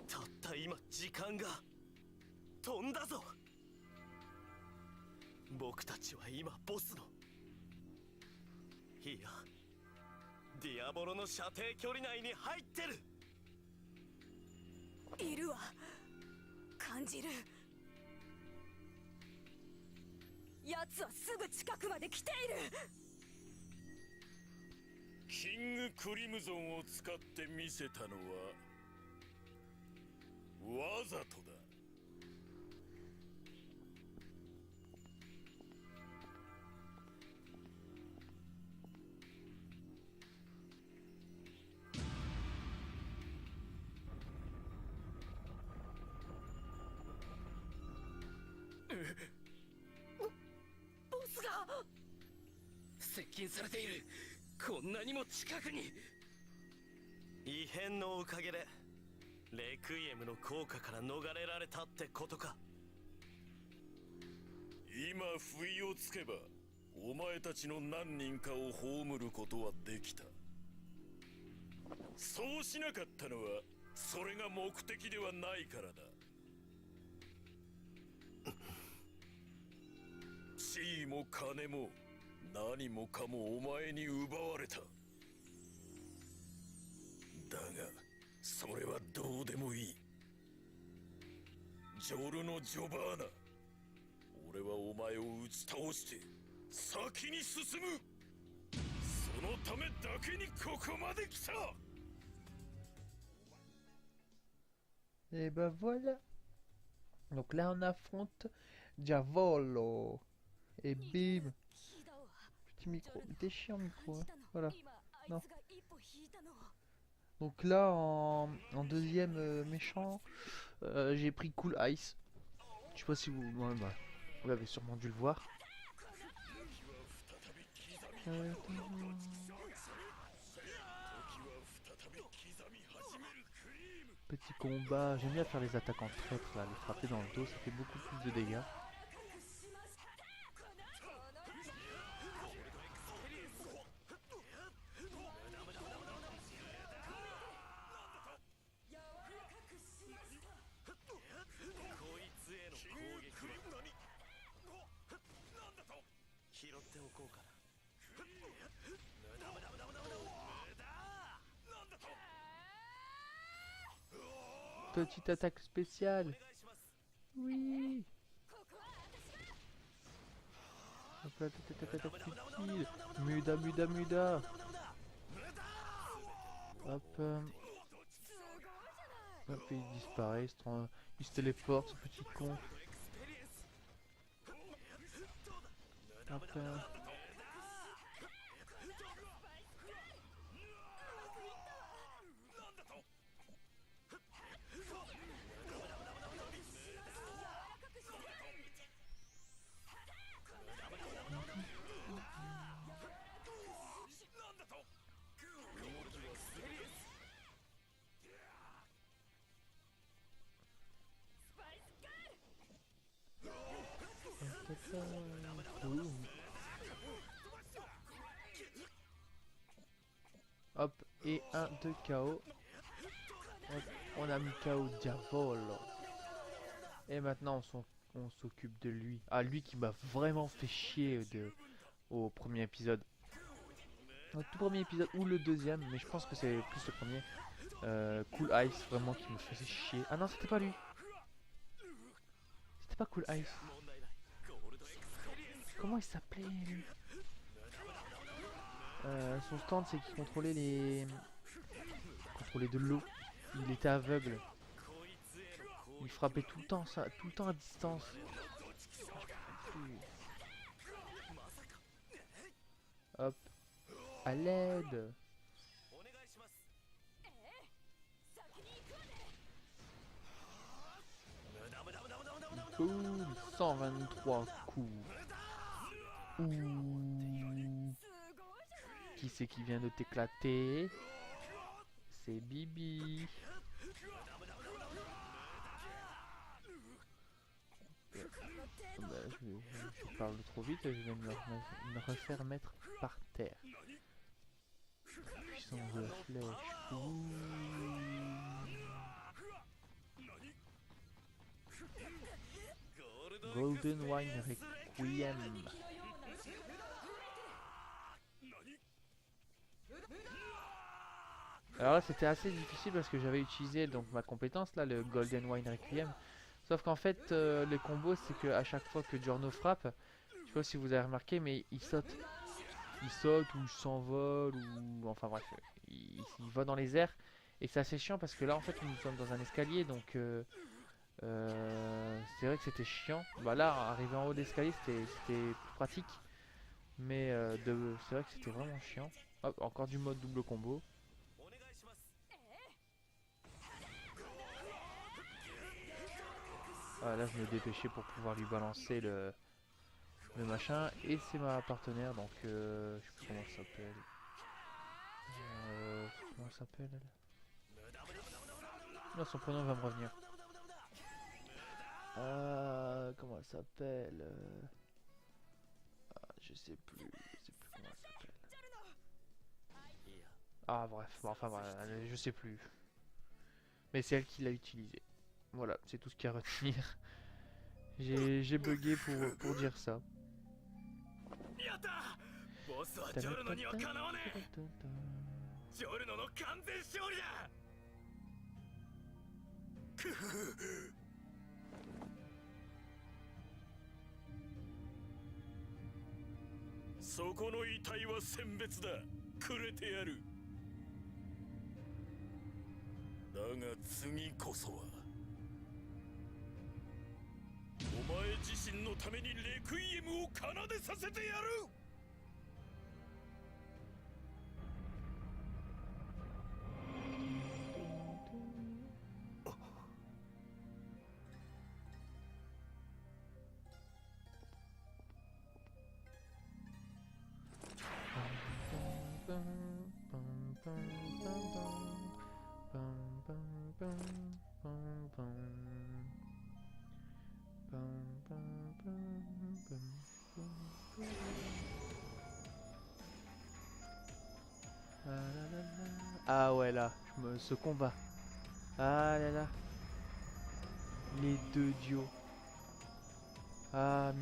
たった今時間が飛んだぞ。僕たちは今ボスの、いやディアボロの射程距離内に入ってる。いるわ、感じる。奴はすぐ近くまで来ている。キングクリムゾンを使って見せたのはわざとだ。ボスが接近されている。こんなにも近くに。異変のおかげでレクイエムの効果から逃れられたってことか。今不意をつけばお前たちの何人かを葬ることはできた。そうしなかったのはそれが目的ではないからだ。地位も金も何もかもお前に奪われた。だがそれはどうでもいい。ジョルノ・ジョバーナ、俺はお前を打ち倒して先に進む。そのためだけにここまで来た。 Et ben voilà. Donc là on affronte Diavolo. Et bim. Petit micro. Il était chiant micro. Hein. Voilà. Non. Donc là en deuxième méchant, j'ai pris Cool Ice. Je sais pas si vous... Ouais, bah, vous l'avez sûrement dû le voir. Petit combat, j'aime bien faire les attaques en traître là, les frapper dans le dos, ça fait beaucoup plus de dégâts. こいつへの攻撃をなんだと拾っておこうかな。無駄無駄無駄無駄無駄無駄。なんだと Petite attaque お spéciale. 願いします。 Oui. ここは私が Hop là, tac, tac, tac, tac, utile. Muda, muda, muda. Hop. すごいじゃない Hop, et il disparaît. Il se téléporte, ce petit con. エクスペリエンス。無駄 Hop. 無駄無駄無駄。 なんだと なんだと スパイスガール Ouh. Hop, et un de KO. Hop, on a mis KO Diavolo. Et maintenant on s'occupe de lui. Ah, lui qui m'a vraiment fait chier au premier épisode. Au tout premier épisode ou le deuxième, mais je pense que c'est plus le premier. Cool Ice, vraiment qui me faisait chier. Ah non, c'était pas lui. C'était pas Cool Ice. 問題ない。ゴールドエクスペリエンス。 Comment il s'appelait lui? Son stand c'est qu'il contrôlait contrôlait de l'eau. Il était aveugle. こいつへの攻 Il 撃 frappait tout le temps, ça, tout le temps à distance. Hop. À l'aide. お願いします。先に行くわね無駄無駄無駄無駄無駄無駄無駄。 Boum, 123 coups. Ouh. すごいじゃない Qui c'est qui vient de t'éclater? C'est Bibi. Bah, je parle trop vite, je vais me refaire mettre par terre. Puissance de flèche. Ouh. Golden Wine Requiem. Alors là c'était assez difficile parce que j'avais utilisé donc ma compétence là, le Golden Wine Requiem. Sauf qu'en fait les combos c'est que à chaque fois que Giorno frappe, je sais pas si vous avez remarqué mais il saute. Il saute ou il s'envole ou enfin bref, il va dans les airs. Et c'est assez chiant parce que là en fait nous sommes dans un escalier donc c'est vrai que c'était chiant. Bah là arriver en haut d'escalier c'était plus pratique. Mais c'est vrai que c'était vraiment chiant. Hop, encore du mode double combo. お願いします。 Ah, là je me dépêchais pour pouvoir lui balancer le machin. Et c'est ma partenaire donc je sais plus comment elle s'appelle. Comment elle s'appelle elle? Non, son prénom va me revenir. Comment elle s'appelle je sais plus comment elle s'appelle. いいや。 Ah bref, bon, enfin bref, je sais plus. Mais c'est elle qui l'a utilisé. Voilà, c'est tout ce qu'il y a à retenir. J'ai bugué pour dire ça. やったボスはジョルノにはかなわねえ。ジョルノの完全勝利だ。そこの遺体は選別だ。くれてやる。だが次こそはお前自身のためにレクイエムを奏でさせてやる。Ah ouais là, ce combat. Ah là là. Les deux dios. Ah,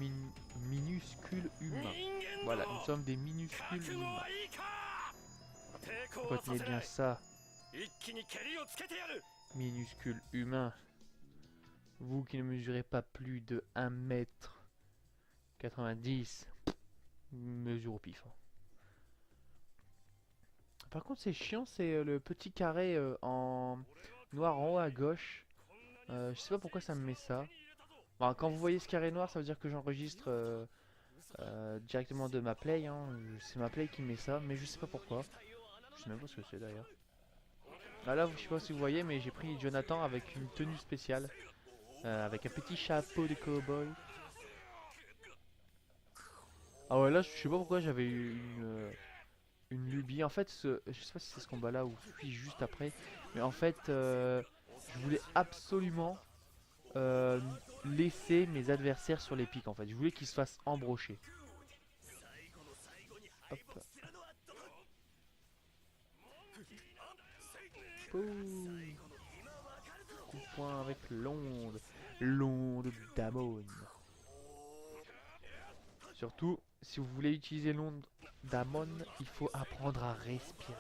minuscules humains. Voilà, nous sommes des minuscules humains. Retenez bien ça, minuscules humains. Vous qui ne mesurez pas plus de 1m90, mesure au pif. Par contre, c'est chiant, c'est le petit carré en noir en haut à gauche. Je sais pas pourquoi ça me met ça. Bon, quand vous voyez ce carré noir, ça veut dire que j'enregistre directement de ma play. Hein. C'est ma play qui met ça, mais je sais pas pourquoi. Je sais même pas ce que c'est d'ailleurs. Ah là, je sais pas si vous voyez, mais j'ai pris Jonathan avec une tenue spéciale. Avec un petit chapeau de cowboy. Ah ouais, là, je sais pas pourquoi j'avais eu une lubie. En fait, je sais pas si c'est ce combat là ou celui juste après. Mais en fait, je voulais absolument laisser mes adversaires sur les pics. En fait, je voulais qu'ils se fassent embrocher. Hop. Pouh. Coup de poing avec l'onde. L'onde d'Amon. Surtout, si vous voulez utiliser l'onde d'Amon, il faut apprendre à respirer.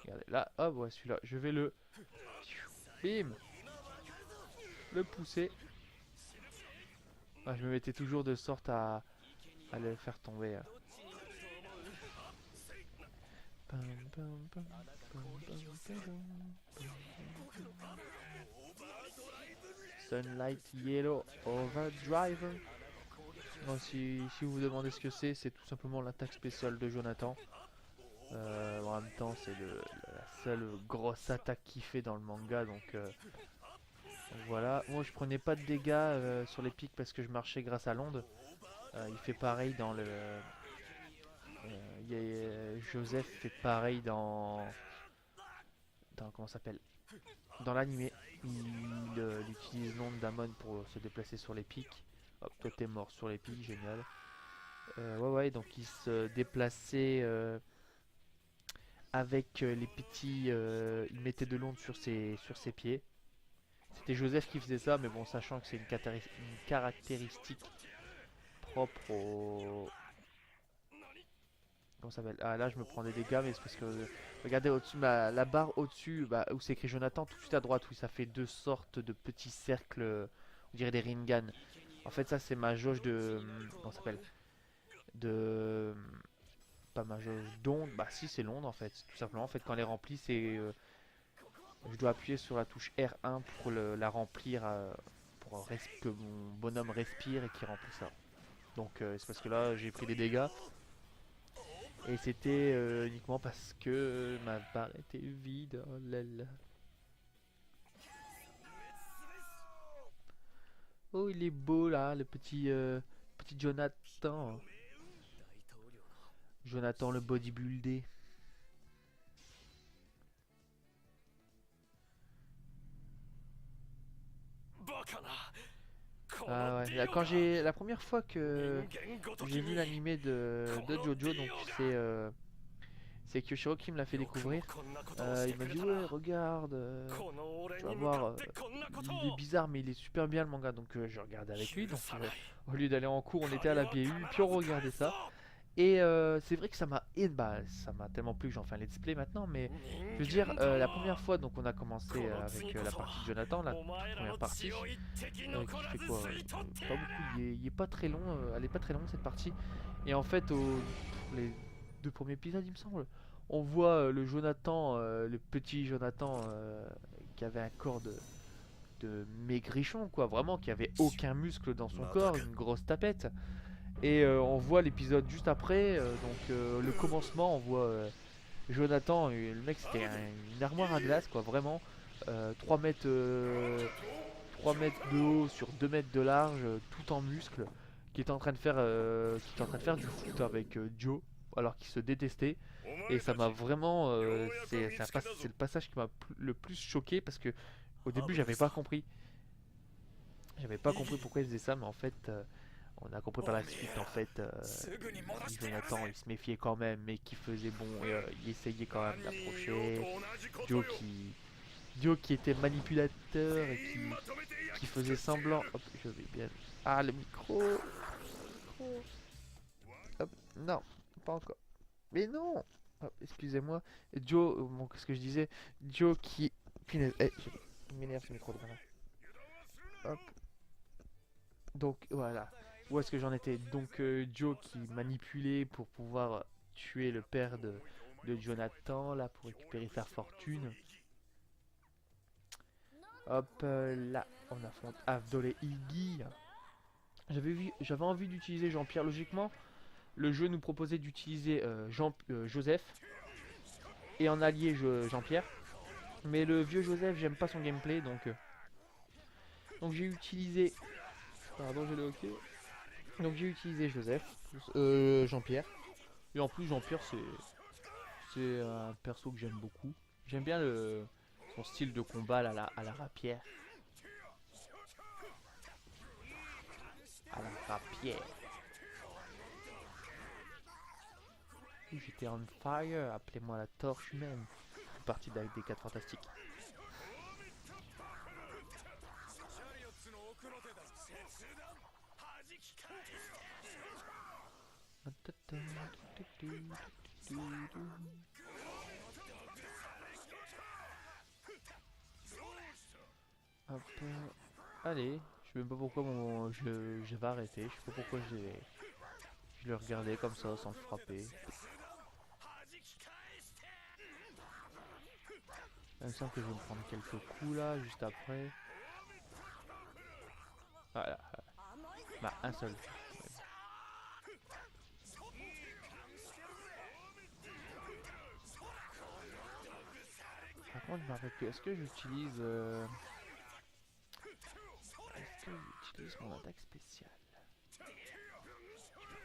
Regardez, là, hop, ouais, celui-là, je vais le... Bim. Le pousser. Ah, je me mettais toujours de sorte à le faire tomber. Sunlight Yellow Overdriver. Bon, si vous vous demandez ce que c'est tout simplement l'attaque spéciale de Jonathan. En même temps, c'est la seule grosse attaque qu'il fait dans le manga, donc voilà. Moi, je prenais pas de dégâts sur les pics parce que je marchais grâce à l'onde. Il fait pareil dans le... Joseph fait pareil dans comment ça s'appelle, dans l'animé. Il utilise l'onde d'Amon pour se déplacer sur les pics. Hop, toi t'es mort sur les pics, génial. Ouais, donc il se déplaçait avec les petits... il mettait de l'onde sur ses pieds. C'était Joseph qui faisait ça, mais bon, sachant que c'est une caractéristique propre au... Comment ça s'appelle? Ah là je me prends des dégâts, mais c'est parce que... Regardez au-dessus, la barre au-dessus, où c'est écrit Jonathan, tout de suite à droite, où ça fait deux sortes de petits cercles, on dirait des Rinnegan. En fait ça c'est ma jauge de... Comment ça s'appelle? De... Pas ma jauge d'onde, bah si c'est l'onde en fait, tout simplement. En fait quand elle est remplie, c'est... je dois appuyer sur la touche R1 pour la remplir, pour que mon bonhomme respire et qu'il remplit ça. Donc c'est parce que là j'ai pris des dégâts. Et c'était uniquement parce que ma barre était vide. Oh là là. Oh, il est beau là, le petit Jonathan. Jonathan le bodybuildé. Ah ouais, là, quand la première fois que j'ai vu l'animé de Jojo, donc c'est Kyoshiro qui me l'a fait découvrir. Il m'a dit ouais regarde, tu vas voir, il est bizarre mais il est super bien le manga, donc je regardais avec lui. Donc au lieu d'aller en cours, on était à la BU, puis on regardait ça. Et c'est vrai que ça m'a tellement plu que j'en fais un let's play maintenant, mais je veux dire, la première fois donc on a commencé avec la partie de Jonathan, la première partie qui fait quoi, pas beaucoup, il est pas très long, elle est pas très longue cette partie. Et en fait les deux premiers épisodes il me semble, on voit le Jonathan, le petit Jonathan qui avait un corps de maigrichon quoi, vraiment qui avait aucun muscle dans son corps, une grosse tapette. Et on voit l'épisode juste après, le commencement, on voit Jonathan, le mec c'était une armoire à glace quoi, vraiment, 3 mètres de haut sur 2 mètres de large, tout en muscles, qui était en train de faire du foot avec Joe, alors qu'ils se détestaient. Et ça m'a vraiment, c'est le passage qui m'a le plus choqué parce que au début j'avais pas compris pourquoi il faisait ça, mais en fait... On a compris par la suite en fait, Jonathan il se méfiait quand même, mais qui faisait bon, il essayait quand même d'approcher. Dio qui, Dio qui était manipulateur et qui faisait semblant. Hop, je vais bien. Ah le micro. Hop, non, pas encore. Mais non. Hop, excusez-moi. Dio, bon, qu'est-ce que je disais? Dio qui. Punaise, je m'énerve ce micro de là. Hop. Donc voilà. Où est-ce que j'en étais? Donc Joe qui manipulait pour pouvoir tuer le père de Jonathan là pour récupérer sa fortune. Hop là on affronte Avdol et Iggy. J'avais envie d'utiliser Jean-Pierre. Logiquement le jeu nous proposait d'utiliser Joseph et en allié Jean-Pierre. Mais le vieux Joseph j'aime pas son gameplay donc j'ai utilisé. Pardon j'ai le hockey. Donc j'ai utilisé Joseph, Jean-Pierre. Et en plus Jean-Pierre c'est un perso que j'aime beaucoup. J'aime bien son style de combat à la rapière. À la rapière. J'étais on fire, appelez-moi la torche humaine. C'est parti des 4 fantastiques. Hop. Allez, je sais même pas pourquoi je vais arrêter, je sais pas pourquoi je le regardais comme ça sans le frapper. Il me semble que je vais me prendre quelques coups là juste après. Voilà. Bah un seul. Par contre je me rappelle plus, est-ce que j'utilise mon attaque spéciale?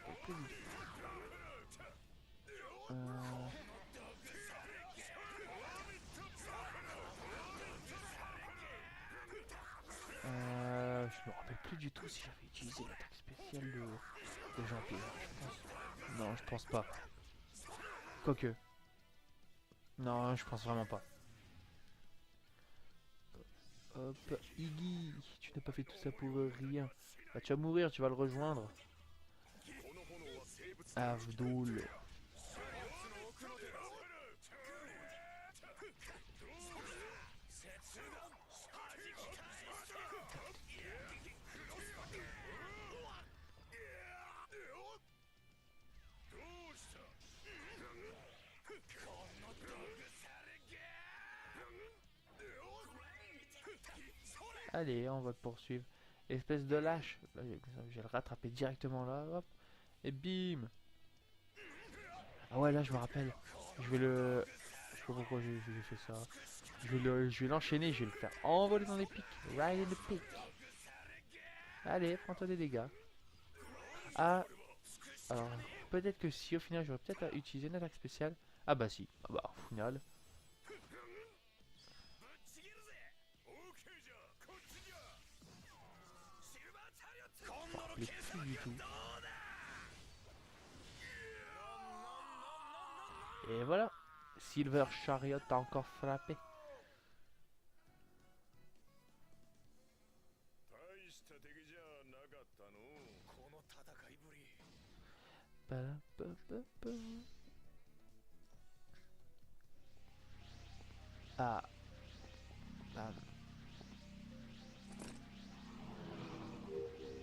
Je me rappelle plus du tout. Je me rappelle plus du tout si j'avais utilisé l'attaque spéciale de Jean-Pierre. Je pense. Non, je pense pas. Quoique. Non, je pense vraiment pas. Hop, Iggy, tu n'as pas fait tout ça pour rien. Bah, tu vas mourir, tu vas le rejoindre. Avdol. Allez, on va le poursuivre. Espèce de lâche. Là, je vais le rattraper directement là. Hop. Et bim. Ah ouais, là, je me rappelle. Je vais le... Je sais pas pourquoi j'ai fait ça. Je vais l'enchaîner. Je vais le faire envoler dans les pics. Right in the pic. Allez, prends-toi des dégâts. Ah. Alors, peut-être que si au final, j'aurais peut-être utilisé une attaque spéciale. Ah bah si. Ah bah, au final... Plus du tout. Et voilà, Silver Chariot a encore frappé. Ah. Ah.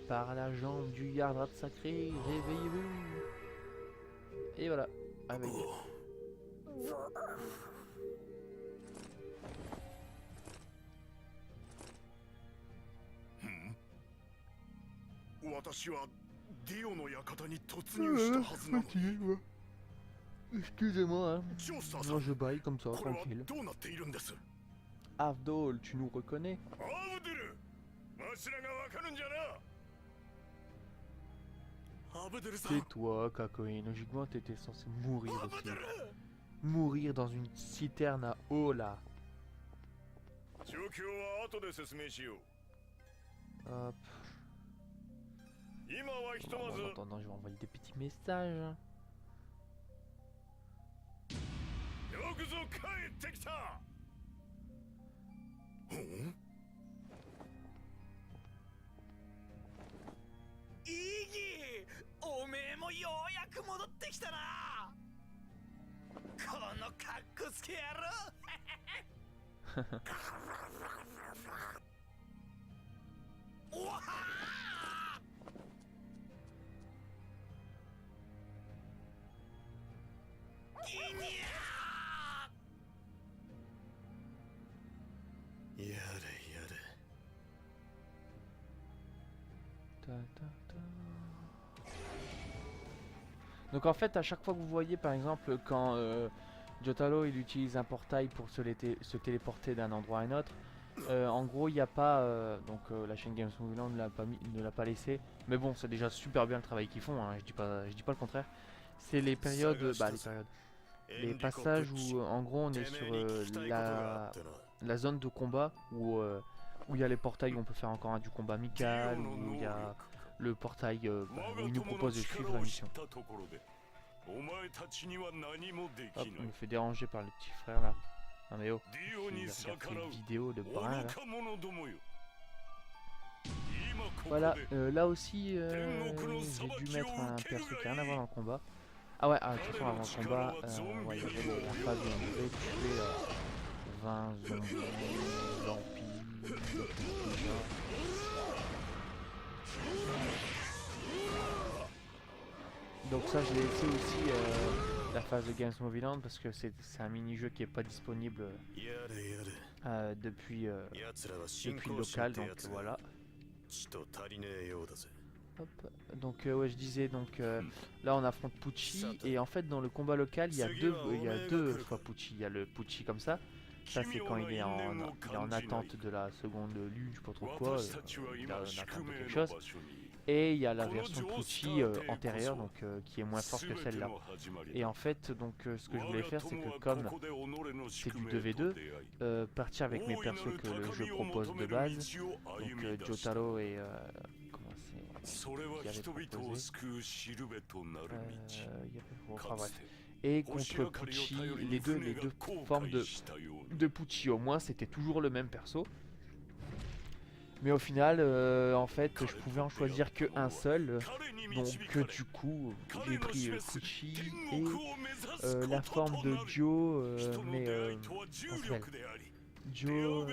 Par la jambe du Yardrat sacré, réveillez-vous. Et voilà, réveillez. 私はディオの館に突入したはずなのに。 Excusez-moi, hein. Moi je baille comme ça, これは tranquille. どうなっているんです？ Avdol, tu nous reconnais? アブドゥル、わしらがわかるんじゃな。アブドゥルさん。 C'est toi, Kakoin. Logiquement, t'étais censé mourir aussi. Mourir dans une citerne à eau là. 状況は後で説明しよう。 Hop. 今はひとまず En attendant, je vais envoyer des petits messages. よくぞ帰ってきた。イギおめえもようやく戻ってきたな。このカッコつけ野郎。おわーギニャーやれやれ。 Donc en fait, à chaque fois que vous voyez, par exemple, quand Jotaro il utilise un portail pour se téléporter d'un endroit à un autre, en gros, il n'y a pas. La chaîne Games Movie Land ne l'a pas laissé. Mais bon, c'est déjà super bien le travail qu'ils font, hein, je dis pas le contraire. C'est les périodes. Les passages où en gros on est sur la zone de combat où il y a les portails où on peut faire encore du combat amical, où il y a le portail où il nous propose de suivre la mission. Hop, on me fait déranger par le petit frère là. Non mais oh, il regarde une vidéo de brin là. Voilà, là aussi j'ai dû mettre un perso qui n'a rien à voir dans le combat. Ah ouais, de toute façon avant le combat, ouais, il y avait la phase où on devait tuer 20 zombies, vampires, donc ça je l'ai laissé aussi la phase de Games Movie Land parce que c'est un mini-jeu qui est pas disponible depuis le local, donc voilà. Hop. Donc ouais, je disais donc là on affronte Pucci et en fait dans le combat local il y a deux fois Pucci. Il y a le Pucci comme ça c'est quand il est en attente de la seconde lune, je sais pas trop quoi, il est en attente de quelque chose. Et il y a la version Pucci antérieure donc qui est moins forte que celle-là. Et en fait donc ce que je voulais faire c'est que comme c'est du 2v2, partir avec mes persos que le jeu propose de base, donc Jotaro et qui avait proposé. Enfin, bref. Et contre Pucci, les deux formes de Pucci au moins c'était toujours le même perso. Mais au final, en fait, je pouvais en choisir que un seul. Donc du coup, j'ai pris Pucci et la forme de Joe, Joe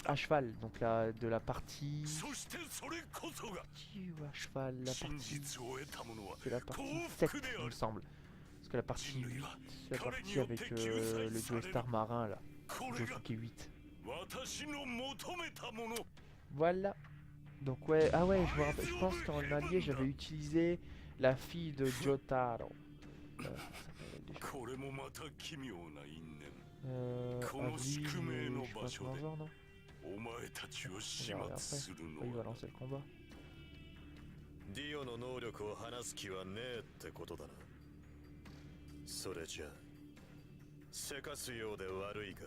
à cheval, donc de la partie à cheval, c'est la partie 7 il me semble, parce que la partie 8 c'est la partie avec le Joe Star marin là, Josuke 8. Voilà. Donc ouais, ah ouais, je pense qu'en allié j'avais utilisé la fille de Jotaro. Avril, je pense dans le genre, non? On verra après. Il va lancer le combat. ディオの能力を話す気はねえってことだな。それじゃせかすようで悪いが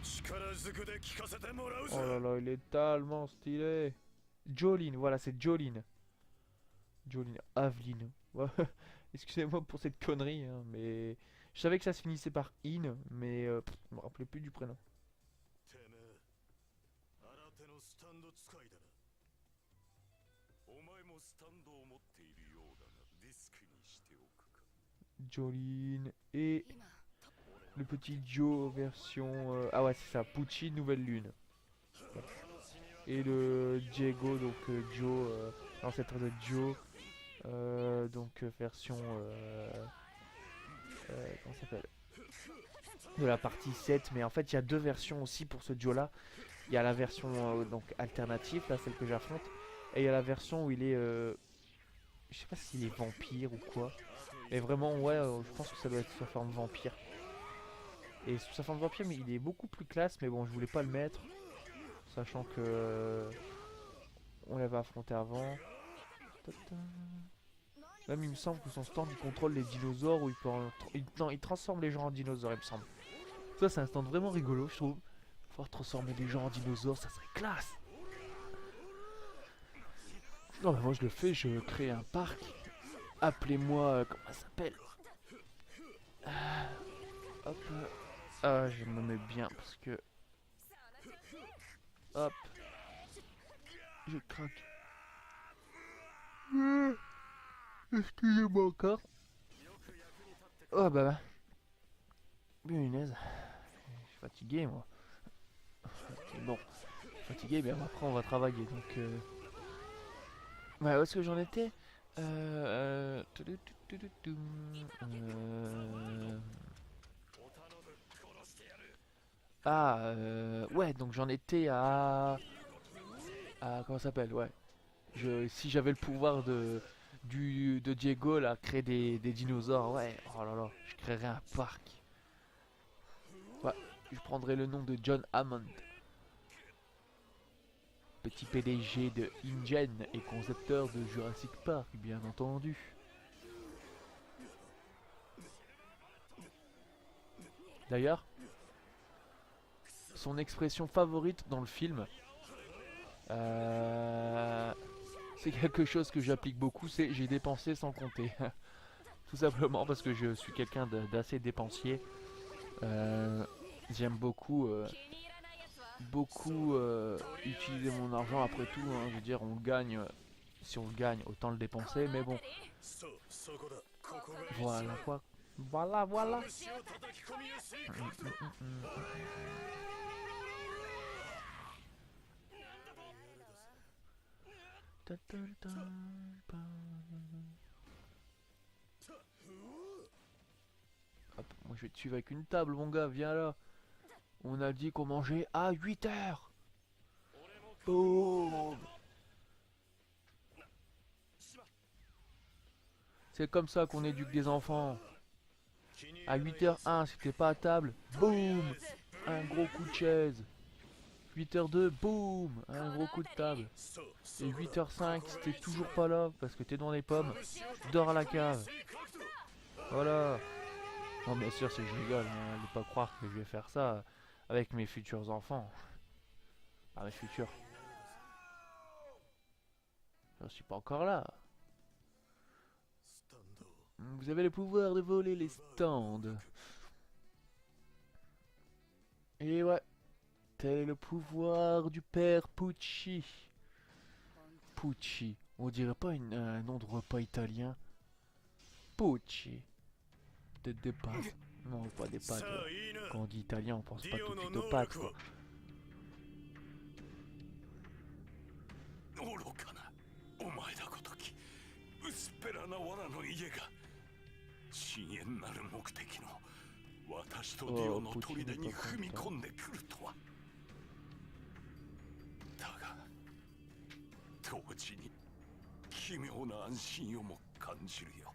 力ずくで聞かせてもらうぜ。 Oh là là, il est tellement stylé. Jolene, voilà, c'est Jolene. Jolene, Aveline. Excusez-moi pour cette connerie, hein, mais je savais que ça se finissait par in, mais je me rappelais plus du prénom. Jolene et le petit Joe version ah ouais c'est ça, Pucci nouvelle lune. Et le Diego donc Joe l'ancêtre de Joe donc version comment ça s'appelle, de la partie 7, mais en fait il y a deux versions aussi pour ce Joe là. Il y a la version donc alternative, là celle que j'affronte, et il y a la version où il est je sais pas s'il est vampire ou quoi, mais vraiment ouais je pense que ça doit être sa forme vampire. Et sous sa forme vampire, mais il est beaucoup plus classe, mais bon je voulais pas le mettre, sachant que on l'avait affronté avant. Même il me semble que son stand il contrôle les dinosaures, ou il transforme les gens en dinosaures il me semble. Ça c'est un stand vraiment rigolo je trouve. Pouvoir transformer les gens en dinosaures, ça serait classe. Non, mais moi je le fais, je crée un parc. Appelez-moi, comment ça s'appelle? Hop. Ah, je me mets bien parce que. Hop. Je craque. Excusez-moi encore. Oh bah. Punaise. Je suis fatigué moi. Bon. Je suis fatigué, mais après on va travailler donc. Ouais, où est-ce que j'en étais? Tudum. Ouais, donc j'en étais à comment ça s'appelle? Ouais. Si j'avais le pouvoir de Diego là, créer des dinosaures, ouais, oh là là, je créerais un parc. Ouais, je prendrais le nom de John Hammond, petit PDG de InGen et concepteur de Jurassic Park, bien entendu. D'ailleurs, son expression favorite dans le film, c'est quelque chose que j'applique beaucoup, c'est j'ai dépensé sans compter. Tout simplement parce que je suis quelqu'un d'assez dépensier. J'aime beaucoup utiliser mon argent après tout. Hein, je veux dire, on gagne. Si on le gagne, autant le dépenser. Mais bon, voilà quoi. Voilà. Hop, moi je vais te suivre avec une table, mon gars, viens là. On a dit qu'on mangeait à 8 heures. Boum. C'est comme ça qu'on éduque des enfants. À 8h01, si t'es pas à table, boum, un gros coup de chaise. 8h02, boum, un gros coup de table. Et 8h05, si t'es toujours pas là, parce que t'es dans les pommes, dors à la cave. Voilà. Non, bien sûr, c'est que je rigole, hein, ne pas croire que je vais faire ça avec mes futurs enfants. Ah, mes futurs. Je suis pas encore là. Vous avez le pouvoir de voler les stands. Et ouais, tel est le pouvoir du père Pucci. Pucci, on dirait pas un nom de repas italien. Pucci. Peut-être des pâtes. Non, pas des pâtes. Quand on dit italien, on pense pas tout de suite aux pâtes, quoi. 愚かなお前だことき薄っぺらな罠の家が深淵なる目的の私とディオの砦に踏み込んでくるとは。だが同時に奇妙な安心をも感じるよ。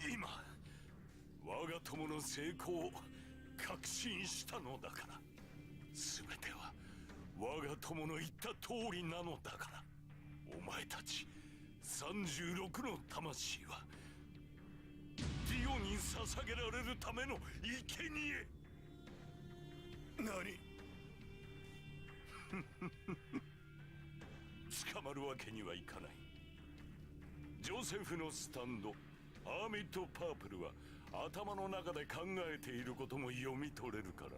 今我が友の成功を確信したのだから。全ては我が友の言った通りなのだから。お前たち36の魂はディオに捧げられるための生贄。何捕まるわけにはいかない。ジョセフのスタンドアーミッド・パープルは頭の中で考えていることも読み取れるからな。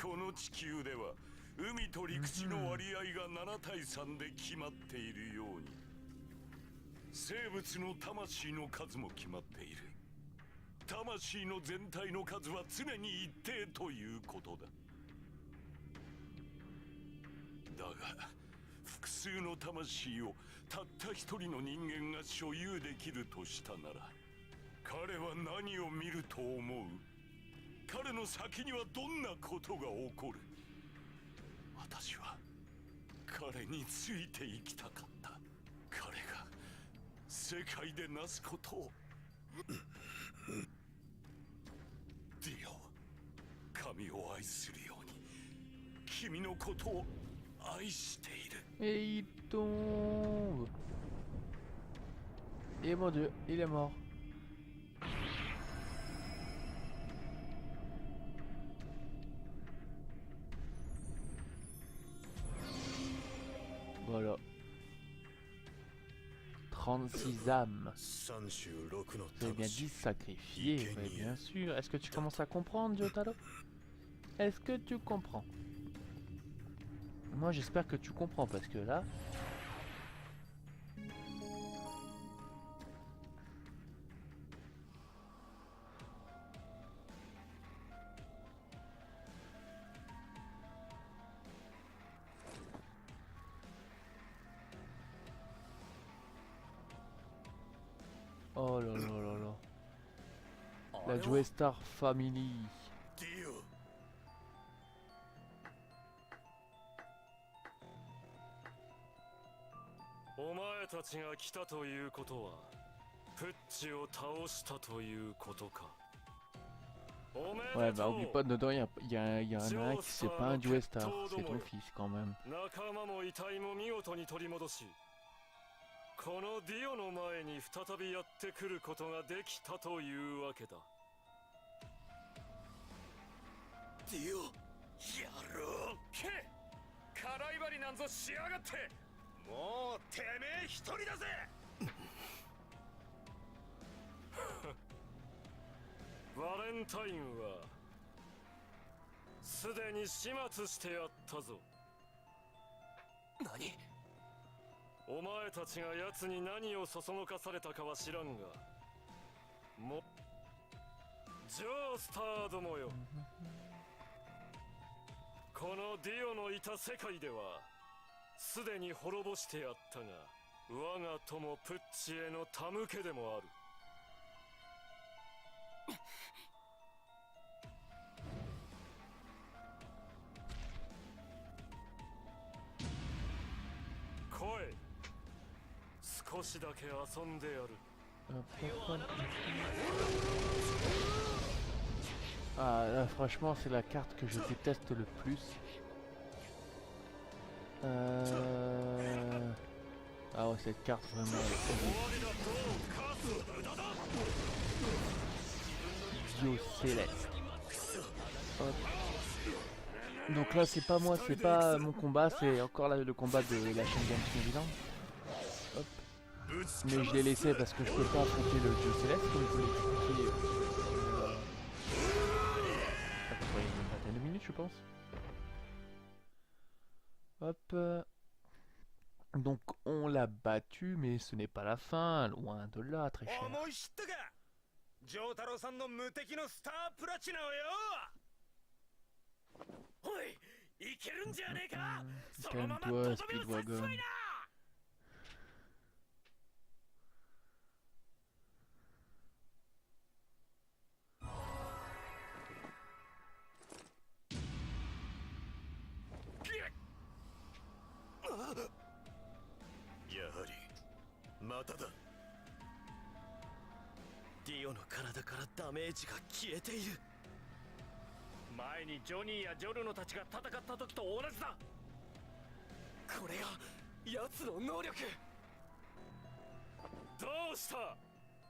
この地球では海と陸地の割合が7対3で決まっているように、生物の魂の数も決まっている。魂の全体の数は常に一定ということだ。だが複数の魂をたった一人の人間が所有できるとしたなら、彼は何を見ると思う？彼の先にはどんなことが起こる？私は彼についていきたかった。彼が世界でなすことを。ディオ、神を愛するように君のことを愛している。Et il tombe. Et mon dieu, il est mort. Voilà. 36 âmes. 36の Vous avez bien dit魂 sacrifier, mais bien sûr. Est-ce que tu commences à comprendre, Jotaro? Est-ce que tu comprends? Moi, j'espère que tu comprends, parce que là... Oh là là là là. La Joestar Family. ディオ お前たちが来たということはプッチを倒したということか。おめ Ouais, で bah と oublie う。 pas, dedans, il y en a un qui c'est pas un Joestar, c'est ton fils quand même. 仲間も遺体も見事に取り戻し、このディオの前に再びやってくることができたというわけだ。ディオやろうけカライバリなんぞしやがって。もうてめえ一人だぜバレンタインはすでに始末してやったぞ。何お前たちが奴に何をそそのかされたかは知らんが、もジョースターどもよ、このディオのいた世界ではすでに滅ぼしてやったが、我が友プッチへの手向けでもある。来い、少しだけ遊んでやる。 Ah là, franchement, c'est la carte que je déteste le plus. Ah ouais, cette carte vraiment Dio Céleste. Hop. Donc là, c'est pas moi, c'est pas mon combat, c'est encore là, le combat de la chaîne Genshin Impact. Hop. Mais je l'ai laissé parce que je peux pas affronter le Dio Céleste comme je vous l'ai expliqué. À peu près une vingtaine de minutes, je pense. Hop. Donc on l'a battu, mais ce n'est pas la fin, loin de là, très cher. 思い知ったかジョータロさんの無敵のスタープラチナをよおいいけるんじゃねえかそのままとどめを刺すわいな やはりまただディオの体からダメージが消えている前にジョニーやジョルノたちが戦った時と同じだこれが奴の能力どうした？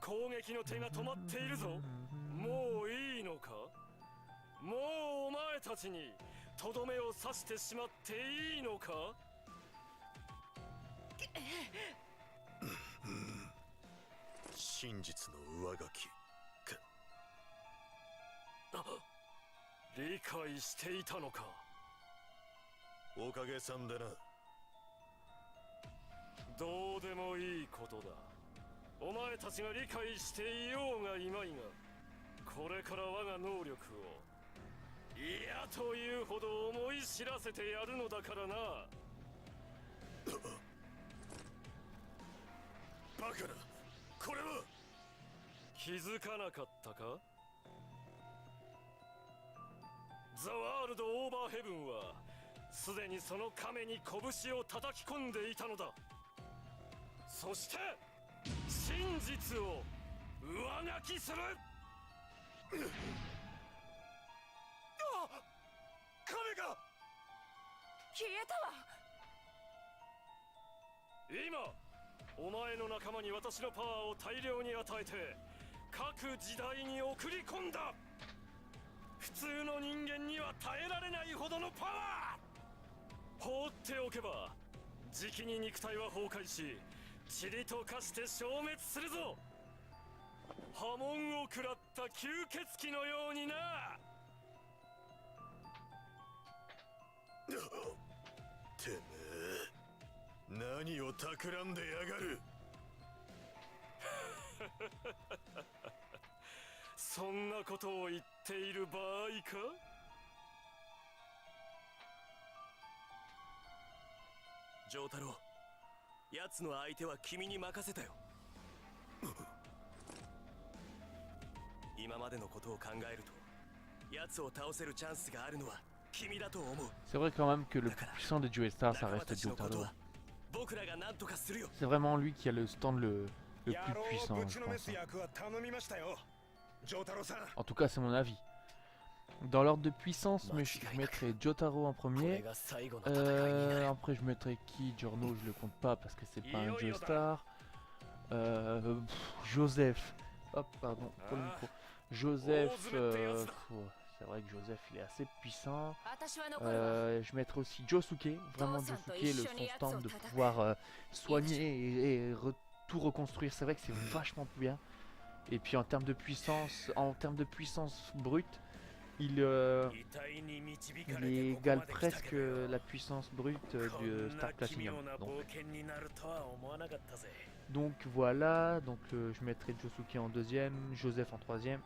攻撃の手が止まっているぞ。もういいのか？もうお前たちにとどめを刺してしまっていいのか？真実の上書きか理解していたのか？おかげさんでなどうでもいいことだ。お前たちが理解していようがいまいが、これから我が能力を嫌というほど思い知らせてやるのだからな。バカなこれは気づかなかったか？ザワールドオーバーヘブンはすでにその亀に拳を叩き込んでいたのだ。そして真実を上書きする。あ亀が消えたわ。今お前の仲間に私のパワーを大量に与えて各時代に送り込んだ。普通の人間には耐えられないほどのパワー。放っておけばじきに肉体は崩壊し塵と化して消滅するぞ。波紋を食らった吸血鬼のようにな。てめえ何を企んでやがる。そんなことを言っている場合か。丈太郎、奴の相手は君に任せたよ。今までのことを考えると奴を倒せるチャンスがあるのは君だと思う。 C'est vrai quand même que le plus puissant des Joestar, ça reste Jotaro. 僕らが何とかするよ。 C'est vraiment lui qui a le stand le plus puissant, je pense. En tout cas, c'est mon avis. Dans l'ordre de puissance, mais je mettrais Jotaro en premier. Après, je mettrais qui? Giorno, je le compte pas parce que c'est pas un Joestar. Joseph. Hop, pardon, pour le micro. Joseph, c'est vrai que Joseph il est assez puissant. Je mettrai aussi Josuke, vraiment Josuke, son stand de pouvoir soigner et tout reconstruire. C'est vrai que c'est vachement bien. Et puis en termes de puissance brute, il égale presque la puissance brute de Star Platinum. Donc voilà, donc je mettrai Josuke en deuxième, Joseph en troisième.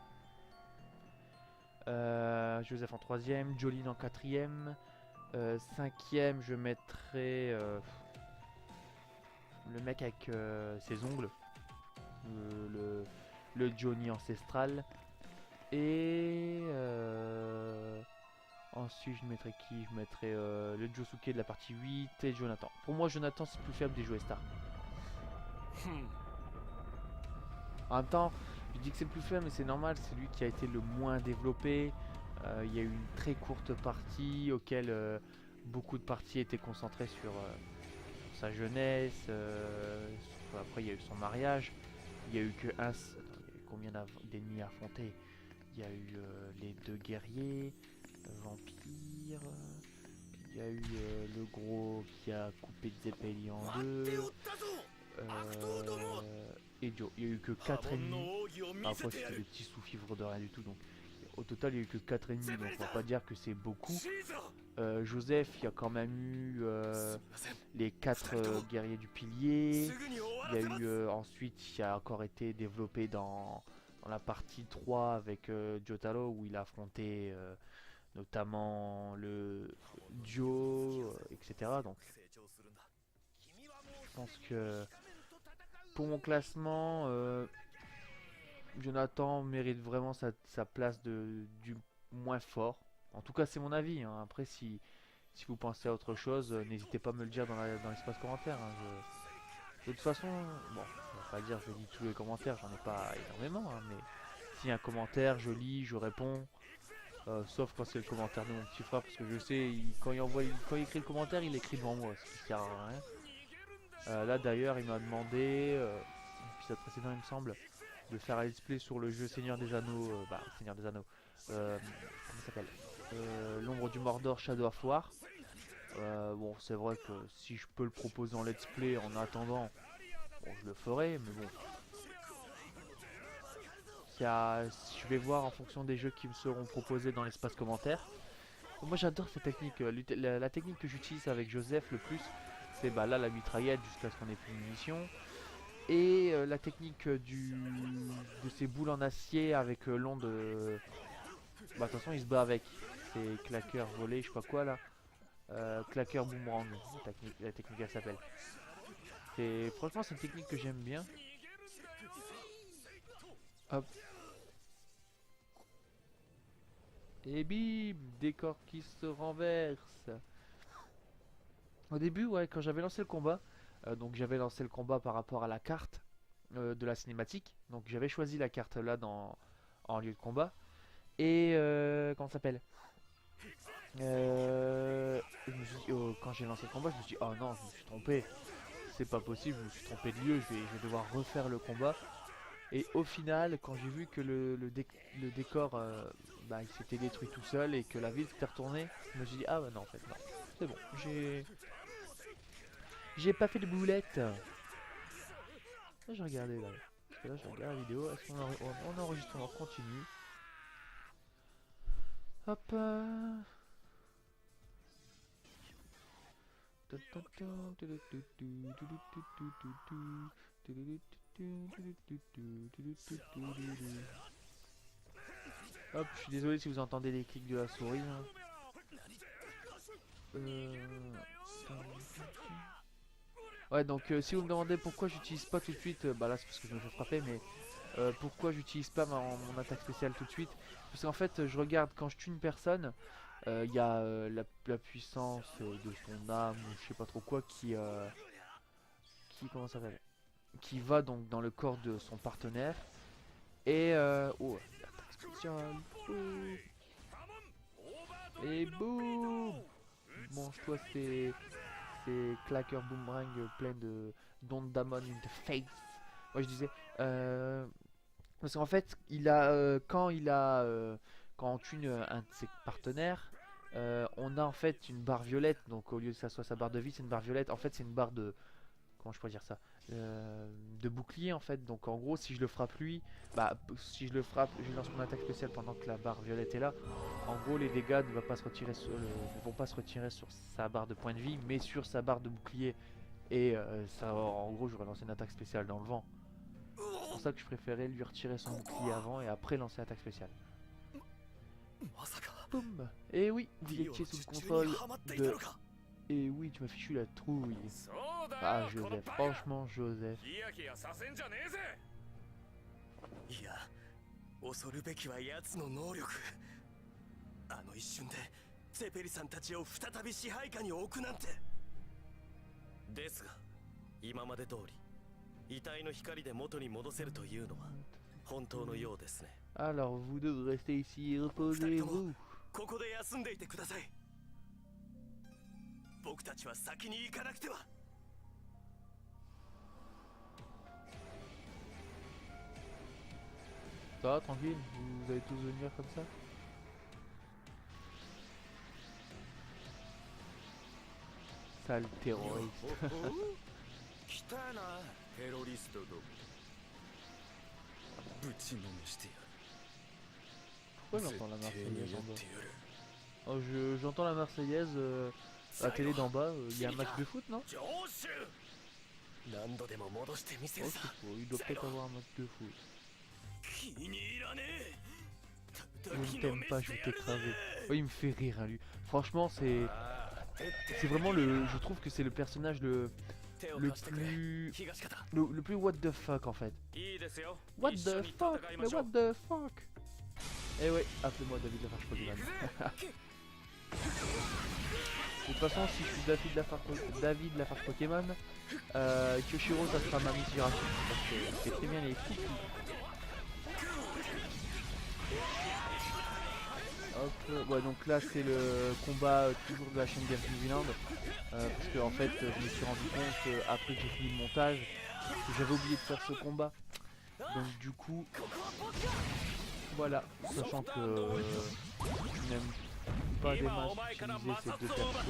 Jolene en quatrième. Cinquième, je mettrai le mec avec ses ongles. Le Johnny ancestral. Et ensuite, je mettrai qui? Je mettrai le Josuke de la partie 8 et Jonathan. Pour moi, Jonathan, c'est plus faible des Joestar. En même temps, je dis que c'est le plus faible, mais c'est normal, c'est lui qui a été le moins développé. Il y a eu une très courte partie auquel beaucoup de parties étaient concentrées sur sa jeunesse. Après, il y a eu son mariage. Il y a eu que un. Attends, il y a eu combien d'ennemis affrontés? Il y a eu les deux guerriers, vampires. Il y a eu le gros qui a coupé Zeppeli en deux. Et Joe. Il n'y a eu que 4 ennemis. Après, c'était des petits sous-fifres de rien du tout. Donc, au total, il n'y a eu que 4 ennemis. Donc, on va pas dire que c'est beaucoup. Joseph, il y a quand même eu les 4 guerriers du pilier. Il y a eu ensuite, il a encore été développé dans la partie 3 avec Jotaro où il a affronté notamment le Dio, etc. Donc, je pense que pour mon classement, Jonathan mérite vraiment sa place du moins fort. En tout cas, c'est mon avis. Hein. Après, si vous pensez à autre chose, n'hésitez pas à me le dire dans l'espace commentaire. Hein. De toute façon, bon, je vais pas dire je lis tous les commentaires, j'en ai pas énormément. Hein, mais s'il y a un commentaire, je lis, je réponds. Sauf quand c'est le commentaire de mon petit frère, parce que je sais, quand il écrit le commentaire, il écrit devant moi, ce qui sert à rien. Là d'ailleurs, il m'a demandé, épisode précédent il me semble, de faire un let's play sur le jeu Seigneur des Anneaux, Seigneur des Anneaux, comment ça s'appelle, l'ombre du Mordor, Shadow of War. Bon, c'est vrai que si je peux le proposer en let's play en attendant, bon, je le ferai, mais bon. Je vais voir en fonction des jeux qui me seront proposés dans l'espace commentaire. Moi j'adore cette technique, la technique que j'utilise avec Joseph le plus, c'est là la mitraillette jusqu'à ce qu'on ait plus de munitions. Et la technique de ces boules en acier avec l'onde. De toute façon il se bat avec. C'est claqueur volé, je sais pas quoi là. Claqueur boomerang, la technique elle s'appelle. Franchement c'est une technique que j'aime bien. Hop. Et bim, décor qui se renverse. Au début, ouais, quand j'avais lancé le combat, donc j'avais lancé le combat par rapport à la carte de la cinématique. Donc j'avais choisi la carte là en lieu de combat. Et comment ça s'appelle, je me suis dit, quand j'ai lancé le combat, je me suis dit, oh non, je me suis trompé. C'est pas possible, je me suis trompé de lieu, je vais devoir refaire le combat. Et au final, quand j'ai vu que le décor il s'était détruit tout seul et que la ville s'était retournée, je me suis dit ah bah non en fait non, c'est bon, J'ai pas fait de boulette. Là, j'ai regardé là. Parce que là, je regarde la vidéo. Est-ce qu'on enregistre en continu? Hop. Hop, je suis désolé si vous entendez les clics de la souris. Hein. Ouais, donc si vous me demandez pourquoi j'utilise pas tout de suite, bah là c'est parce que je me fais frapper, mais pourquoi j'utilise pas mon attaque spéciale tout de suite? Parce qu'en fait, je regarde quand je tue une personne, il y a la puissance de son âme, ou je sais pas trop quoi, comment ça s'appelle? Qui va donc dans le corps de son partenaire. Et oh, attaque spéciale. Boum. Et boum. Mange-toi ces claqueurs boomerang plein de d'ondes d'amon in the face. Moi je disais parce qu'en fait quand on tue un de ses partenaires, on a en fait une barre violette. Donc au lieu que ça soit sa barre de vie, c'est une barre violette. En fait c'est une barre de, comment je pourrais dire ça, de bouclier en fait. Donc en gros si je le frappe lui, bah si je le frappe, je lance mon attaque spéciale pendant que la barre violette est là. En gros les dégâts ne vont pas se retirer sur sa barre de points de vie, mais sur sa barre de bouclier. Et ça, en gros j'aurais lancé une attaque spéciale dans le vent. C'est pour ça que je préférais lui retirer son bouclier avant et après lancer l'attaque spéciale. Boum. Et oui, vous étiez sous le contrôle de... Et oui, tu m'as fichu la trouille. Ah, Joseph, franchement, Joseph. いや、恐るべきは奴の能力。あの一瞬でツェペリさんたちを再び支配下に置くなんて。ですが、今まで通り遺体の光で元に戻せるというのは本当のようですね。Alors, vous deux restez ici et reposez-vous. ここで休んでいてください。僕たちは先に行かなくては。Ça va, tranquille? Vous allez tous venir comme ça? Sale terroriste. 来たな、テロリストども。ぶちのめしてやる。 Pourquoi j'entends la Marseillaise en bas? Oh, j'entends la Marseillaise à la télé d'en bas. Il y a un match de foot, non? Oh, c'est faux, il doit peut-être avoir un match de foot. Je ne t'aime pas, je vais t'écraser. Oh, il me fait rire, hein, lui. Franchement, c'est vraiment le... Je trouve que c'est le personnage le plus what the fuck en fait. What the fuck? Mais what the fuck? Eh ouais, appelez-moi David Lafarge Pokémon. De toute façon, si je suis David Lafarge Pokémon, Kyoshiro ça sera ma inspiration. Parce que c'est très bien les coups. Hop, ouais, donc là c'est le combat toujours de la chaîne Game New Zealand. Parce que en fait, je me suis rendu compte après que j'ai fini le montage que j'avais oublié de faire ce combat. Donc du coup, voilà, sachant que je n'aime pas des masses utiliser ces deux persos.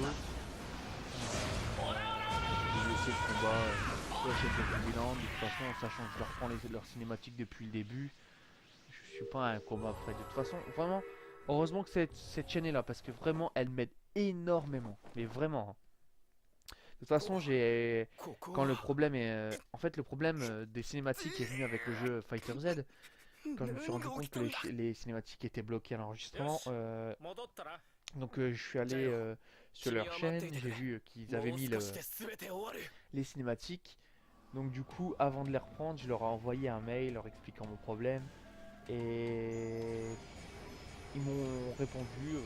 J'ai laissé le combat sur la chaîne Game New Zealand. De toute façon, sachant que je leur prends leurs cinématiques depuis le début, je suis pas à un combat près. De toute façon, vraiment, heureusement que cette chaîne est là parce que vraiment, elle m'aide énormément. Mais vraiment. De toute façon, quand le problème est... en fait, le problème des cinématiques est venu avec le jeu Fighter Z. Quand je me suis rendu compte que les cinématiques étaient bloquées à l'enregistrement. Donc je suis allé sur leur chaîne, j'ai vu qu'ils avaient mis les cinématiques. Donc du coup, avant de les reprendre, je leur ai envoyé un mail leur expliquant mon problème. Et ils m'ont répondu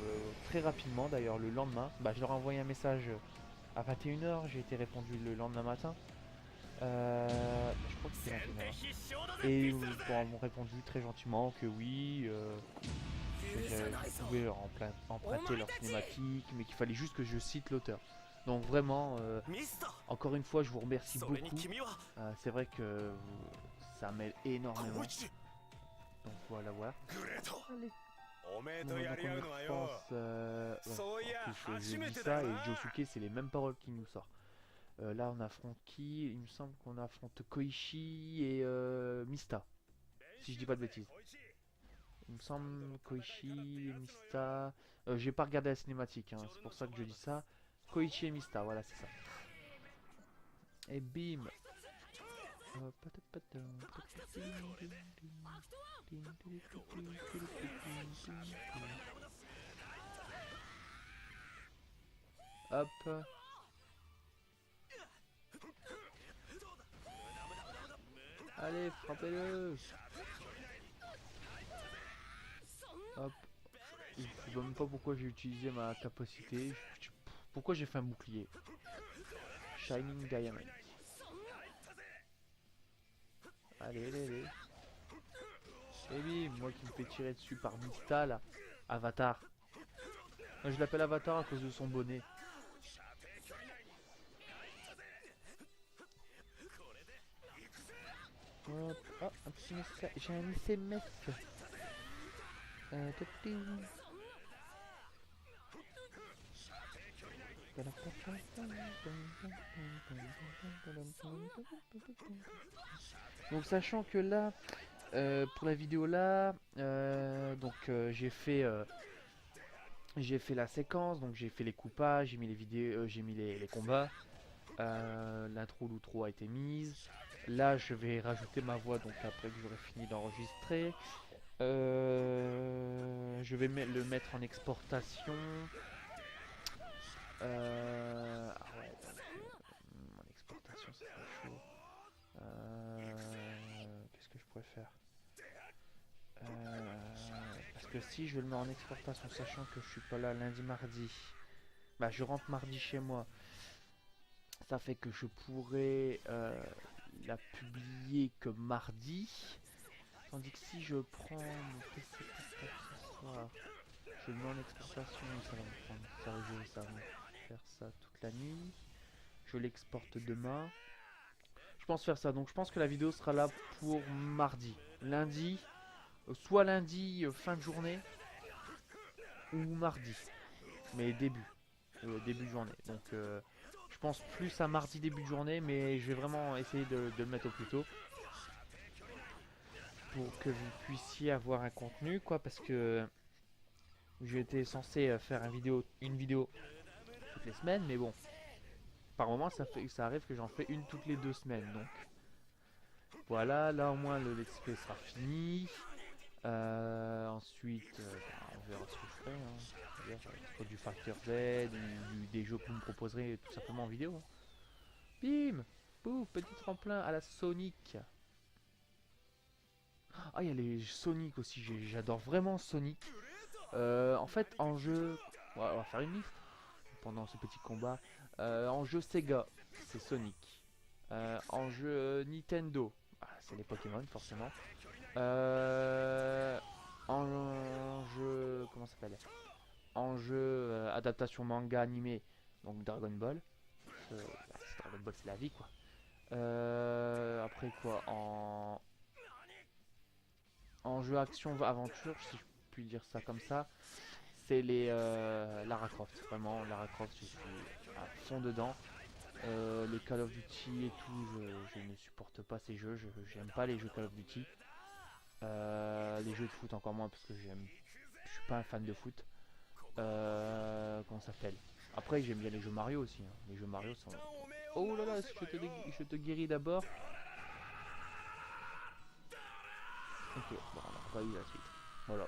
très rapidement, d'ailleurs le lendemain. Bah, je leur ai envoyé un message à 21 h, j'ai été répondu le lendemain matin. Je crois que c'était 21 h. Et ils m'ont répondu très gentiment que oui, je pouvais leur emprunter leur cinématique, mais qu'il fallait juste que je cite l'auteur. Donc vraiment, encore une fois, je vous remercie beaucoup. C'est vrai que ça m'aide énormément. Donc voilà, voilà. Allez. Donc je pense, je dis ça et Josuke, c'est les mêmes paroles qui nous sortent. Là on affronte qui? Il me semble qu'on affronte Koichi et Mista, si je dis pas de bêtises. Il me semble Koichi et Mista. J'ai pas regardé la cinématique, hein, c'est pour ça que je dis ça. Koichi et Mista, voilà, c'est ça. Et bim. Hop. Allez, frappez-le. Hop. Je sais même pas pourquoi j'ai utilisé ma capacité. Pourquoi j'ai fait un bouclier. Shining Diamond. Allez, allez, allez. Et bim, moi qui me fais tirer dessus par Mista là. Avatar. Moi, je l'appelle Avatar à cause de son bonnet. Hop, oh, un petit message. J'ai un SMS. Donc sachant que là, pour la vidéo là, j'ai fait la séquence, donc j'ai fait les coupages, j'ai mis les vidéos, j'ai mis les combats. L'intro l'outro a été mise. Là je vais rajouter ma voix donc après que j'aurai fini d'enregistrer. Je vais le mettre en exportation. Ah ouais, donc, en exportation ça serait chaud. Qu'est-ce que je pourrais faire? Parce que si je le mets en exportation, sachant que je suis pas là lundi, mardi, bah je rentre mardi chez moi. Ça fait que je pourrais la publier que mardi. Tandis que si je prends mon PC ce soir, je le mets en exportation, ça va me prendre sérieux, ça va me faire ça toute la nuit. Je l'exporte demain. Je pense faire ça, donc je pense que la vidéo sera là pour mardi. Lundi, soit lundi fin de journée, ou mardi. Mais début de journée. Donc je pense plus à mardi début de journée, mais je vais vraiment essayer de le mettre au plus tôt. Pour que vous puissiez avoir un contenu, quoi, parce que j'étais censé faire une vidéo toutes les semaines, mais bon, par moment ça arrive que j'en fais une toutes les 2 semaines, donc voilà, là au moins le let's play sera fini. Ensuite, on verra ce que je ferai, hein. Soit du Factor Z, ou des jeux que vous me proposerez tout simplement en vidéo. Hein. Bim, pouf, petit tremplin à la Sonic. Ah, il y a les Sonic aussi, j'adore vraiment Sonic. En fait, en jeu, on va faire une liste pendant ce petit combat. En jeu Sega, c'est Sonic. En jeu Nintendo, c'est les Pokémon forcément. En jeu, comment ça s'appelle? En jeu adaptation manga animé, donc Dragon Ball. Dragon Ball, c'est la vie, quoi. Après quoi, en jeu action aventure, si je puis dire ça comme ça, c'est les Lara Croft. Vraiment, Lara Croft, je suis à fond dedans. Les Call of Duty et tout, je ne supporte pas ces jeux. J'aime pas les jeux Call of Duty. Les jeux de foot encore moins parce que je suis pas un fan de foot. Comment ça s'appelle? Après j'aime bien les jeux Mario aussi. Hein. Les jeux Mario sont... Oh là là, je te guéris d'abord. Ok, bon, on a pas eu la suite. Voilà.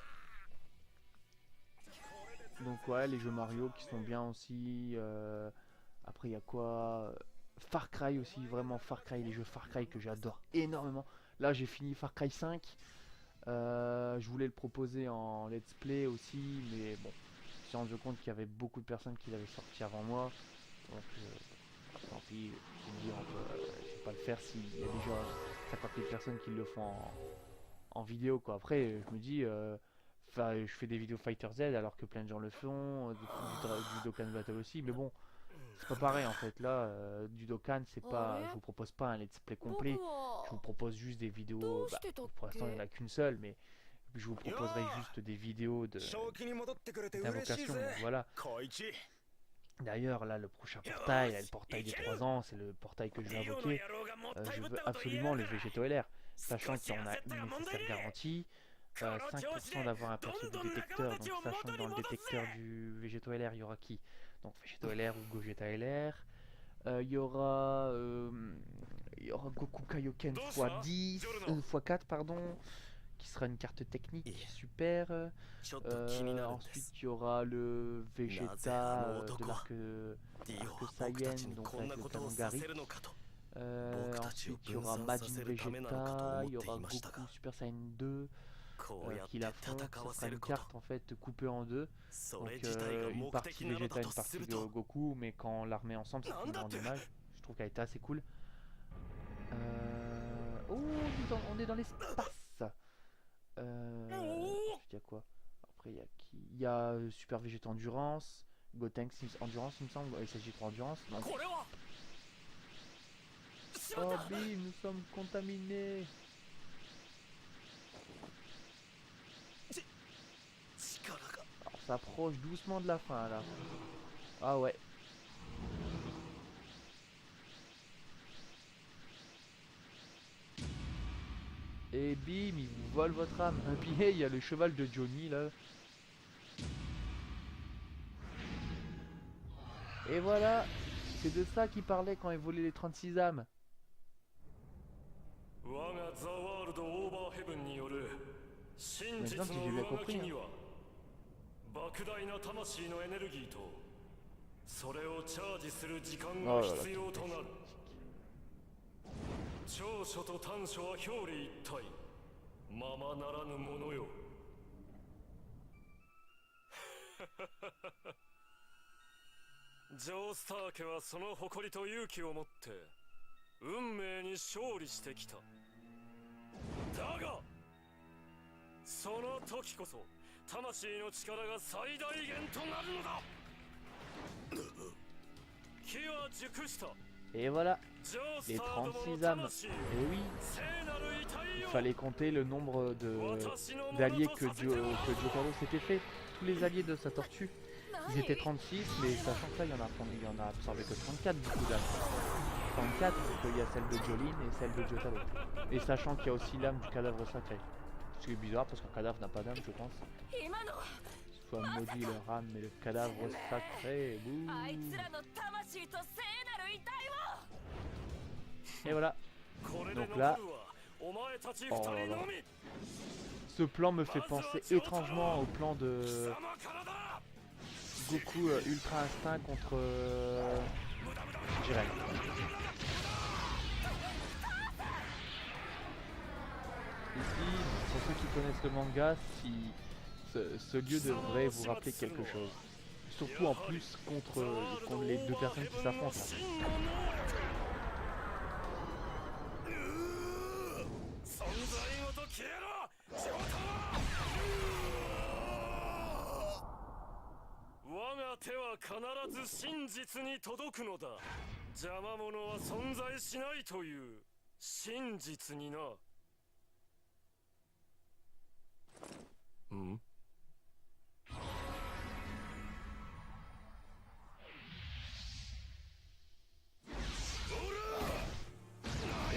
Donc ouais, les jeux Mario qui sont bien aussi. Après il y a quoi? Far Cry aussi, vraiment Far Cry, les jeux Far Cry que j'adore énormément. Là j'ai fini Far Cry 5. Je voulais le proposer en let's play aussi, mais bon, je me suis rendu compte qu'il y avait beaucoup de personnes qui l'avaient sorti avant moi. Donc tant pis, je me dis je vais pas le faire s'il y a déjà 50 000 personnes qui le font en vidéo, quoi. Après je me dis je fais des vidéos Fighter Z alors que plein de gens le font, du Dokkan Battle aussi, mais bon, c'est pas pareil en fait. Là, du Dokkan, c'est pas, je vous propose pas un let's play complet, je vous propose juste des vidéos. Pour l'instant, il n'y en a qu'une seule, mais je vous proposerai juste des vidéos d'invocation. Voilà. D'ailleurs, là, le prochain portail, là, le portail des 3 ans, c'est le portail que je vais invoquer. Je veux absolument le Végéto LR, sachant qu'il y en a une nécessaire garantie. 5% d'avoir un perso du détecteur, donc sachant que dans le détecteur du Végéto LR, il y aura qui? Donc Végéto LR ou Gogeta LR. Il y aura Goku Kaioken x10, x4 pardon, qui sera une carte technique super. Ensuite il y aura le Vegeta de l'arc Saiyan, donc avec le canon Gary. Ensuite il y aura Majin Vegeta, il y aura Goku Super Saiyan 2 qui l'affronte. Ce sera une carte en fait coupée en deux. Donc une partie Vegeta, une partie Goku, mais quand on la remet ensemble, c'est une grande image. Je trouve qu'elle était assez cool. Oh, on est dans l'espace. Il y a quoi? Après, il y a qui? Il y a Super Vegeta Endurance, Gotenks Endurance, il me semble, SSJ3 Endurance. Donc... Oh, bim, nous sommes contaminés. Alors, ça approche doucement de la fin là. Ah ouais. Et bim, il vous vole votre âme. Et puis il y a le cheval de Johnny là. Et voilà, c'est de ça qu'il parlait quand il volait les 36 âmes. Maintenant, si j'ai bien compris. Hein. 莫大な魂のエネルギーとそれをチャージする時間がが必要となる。長所と短所は表裏一体、ままならぬものよ。ジョースター家はその誇りと勇気を持って運命に勝利してきた。だがその時こそ魂の力が最大限となるのだ。木は熟した。 Et voilà, les 36 âmes. Et oui, il fallait compter le nombre d'alliés que Jotaro s'était fait. Tous les alliés de sa tortue, ils étaient 36, mais sachant que là, il y en a absorbé que 34 du coup d'âmes. 34, donc il y a celle de Jolene et celle de Jotaro. Et sachant qu'il y a aussi l'âme du cadavre sacré. Ce qui est bizarre parce qu'un cadavre n'a pas d'âme, je pense. Soit maudit leur âme, mais le cadavre sacré, bouh. Et voilà. Donc là, oh là là. Ce plan me fait penser étrangement au plan de Goku Ultra Instinct contre Jiren. Ici, pour ceux qui connaissent le manga, si ce lieu devrait vous rappeler quelque chose. Surtout en plus contre les deux personnes qui s'affrontent.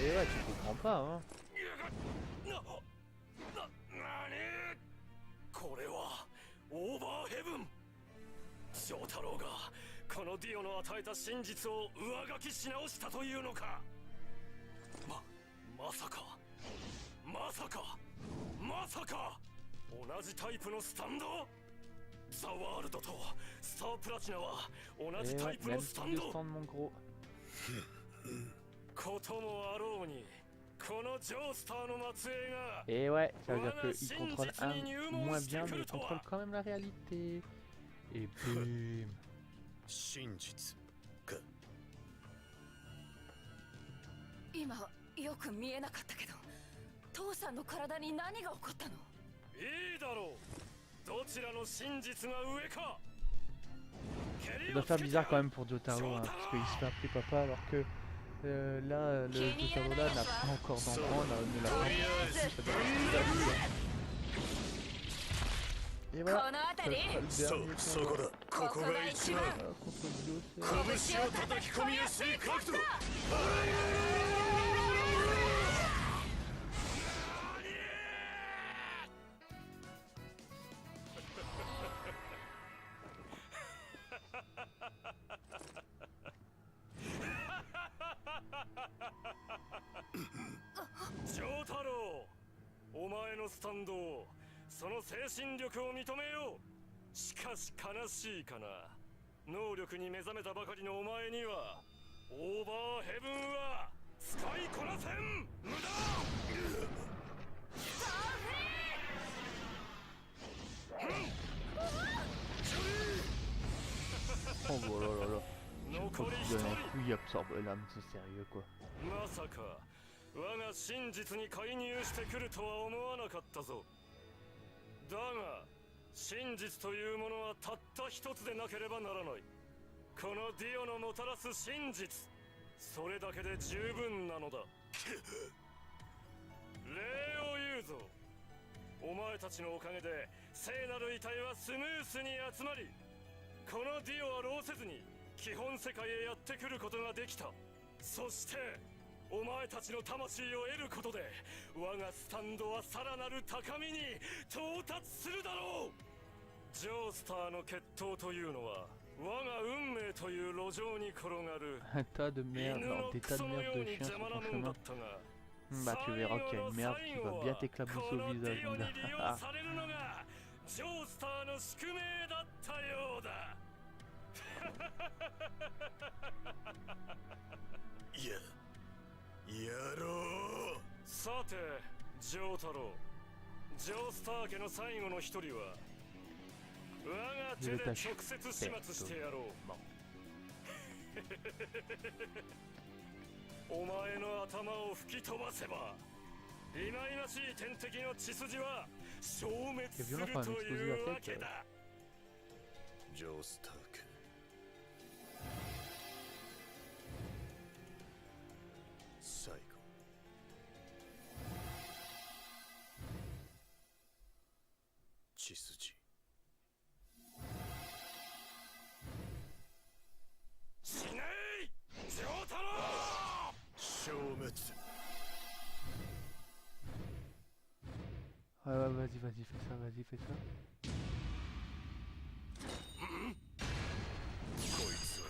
Et ouais, tu comprends pas, hein. これはオーバーヘブン。ジョータロウがこのディオの与えた真実を上書きし直したというのか。まさか同じタイプのスタンド。ザワールドとスタープラチナは同じタイプのスタンド。こともあろうに。 Et ouais, ça veut dire qu'il contrôle moins bien, mais il contrôle quand même la réalité. Et bim. 今よく見えなかったけど、父さんの体に何が起こったの？いいだろう。どちらの真実が上か。Ça doit faire bizarre quand même pour Jotaro, hein, parce qu'il se fait appeler papa alors que là, le Jotaro là n'a pas encore d'enfant, ne l'a pas. Et こ voilà, の ça 辺り sera le そ dernier そこ combat. だここが一番 Contre Dios, 拳を叩き込みやすい角度丈太郎、お前のスタンドをその精神力を認めよう。しかし悲しいかな、能力に目覚めたばかりのお前にはオーバーヘブンは使いこなせん。無駄。 Oh là là là. Faut 残り qu'il 一 donne un 人。 coup, il absorbe l'âme, c'est sérieux quoi. まさか我が真実に介入してくるとは思わなかったぞ。だが真実というものはたった一つでなければならない。このディオのもたらす真実、それだけで十分なのだ。礼を言うぞ。お前たちのおかげで聖なる遺体はスムースに集まり、このディオは労せずに基本世界へやってくることができた。そしてお前たちの魂を得ることで我がスタンドはさらなる高みに到達するだろう。ジョースターの決闘というのは我が運命という路上に転がる Un tas de merde, 犬 alors の des ク tas ソ de の merde よう de に chiens 邪 sur 魔な ton もんだ chemin. ったが、 Bah tu verras qu'il y a une merde qui va bien t'éclabousser au この visage ディオ mon に gars. 利用されるのがジョースターの宿命だったようだ。やろう。さてジョー太郎、ジョースター家の最後の一人は我が手で直接始末してやろう。お前の頭を吹き飛ばせば忌々しい天敵の血筋は消滅するというわけだ。ジョースターク最後血筋死ねいジョー太郎。消滅 Ouais, ouais, vas-y, vas-y, fais ça, vas-y, fais ça. こいつは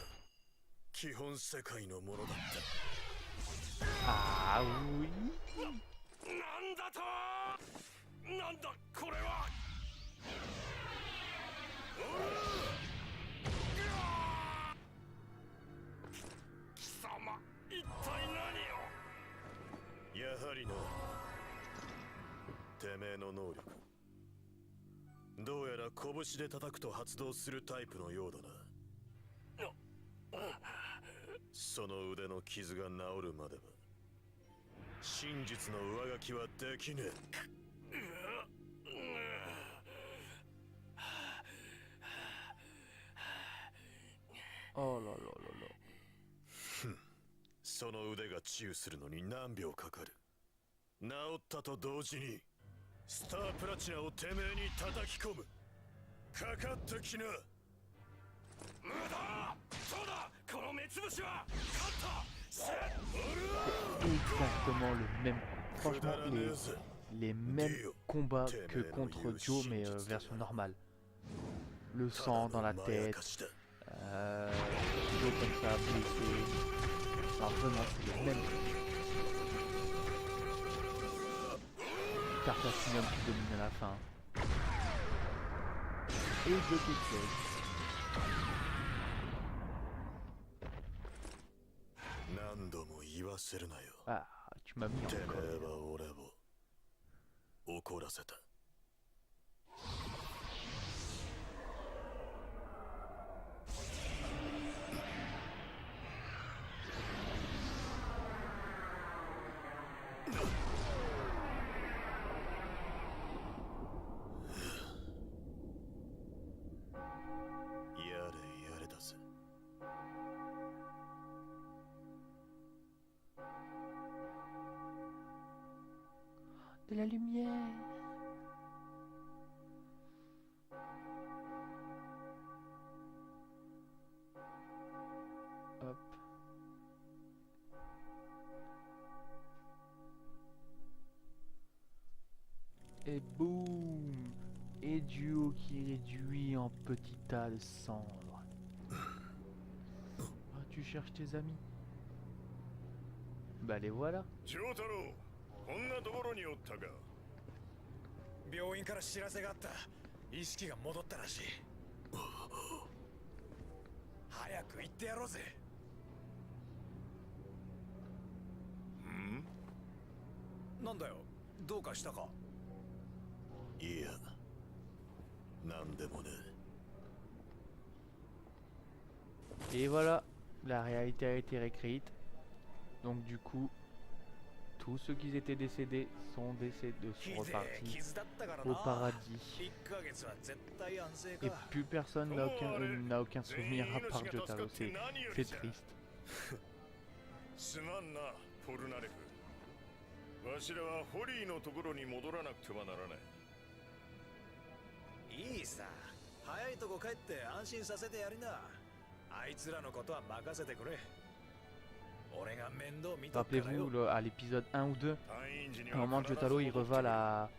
基本世界のものだった Ah oui. なんだと。なんだこれは。貴様一体何を。やはりな、てめえの能力どうやら拳で叩くと発動するタイプのようだな。その腕の傷が治るまでは真実の上書きはできねえ。Oh là là là là. その腕が治癒するのに何秒かかる。治ったと同時にスタープラチナをてめえに叩き込む。かかってきな。無駄。そうだ、この目つぶしは勝った。 Exactement le même. Franchement, les mêmes combats que contre Joe, mais version normale. Le sang dans la tête, Joe comme ça, blessé. Alors vraiment, c'est le même. Cartassinium qui domine à la fin. Et de quelque chose. 何度も言わせるなよ。 Ah, tu m'as mis en てめえ colère. は俺を怒らせた。やれやれだぜ。 De la lumière. Et boum. Et duo qui réduit en petits tas de cendres. Ah, tu cherches tes amis? Bah les voilà. 長太郎、こんなところにおったか。病院から知らせがあった。意識が戻ったらしい。早く行ってやろうぜ。なんだよ、どうかしたか？いや、なんでもね。 Et voilà, la réalité a été réécrite. Donc du coup, tous ceux qui étaient décédés sont décédés, sont repartis au paradis. Et plus personne n'a aucun souvenir à part Jotaro. C'est triste. すまんな、ポルナレフ。わしらはホリーのところに戻らなくてはならない。いいさ、早いとこ帰って安心させてやりな。あいつらのことは任せてくれ。俺が面倒見とくからよ。 Rappelez-vous à l'épisode 1 ou 2, à un moment Jotaro il revole à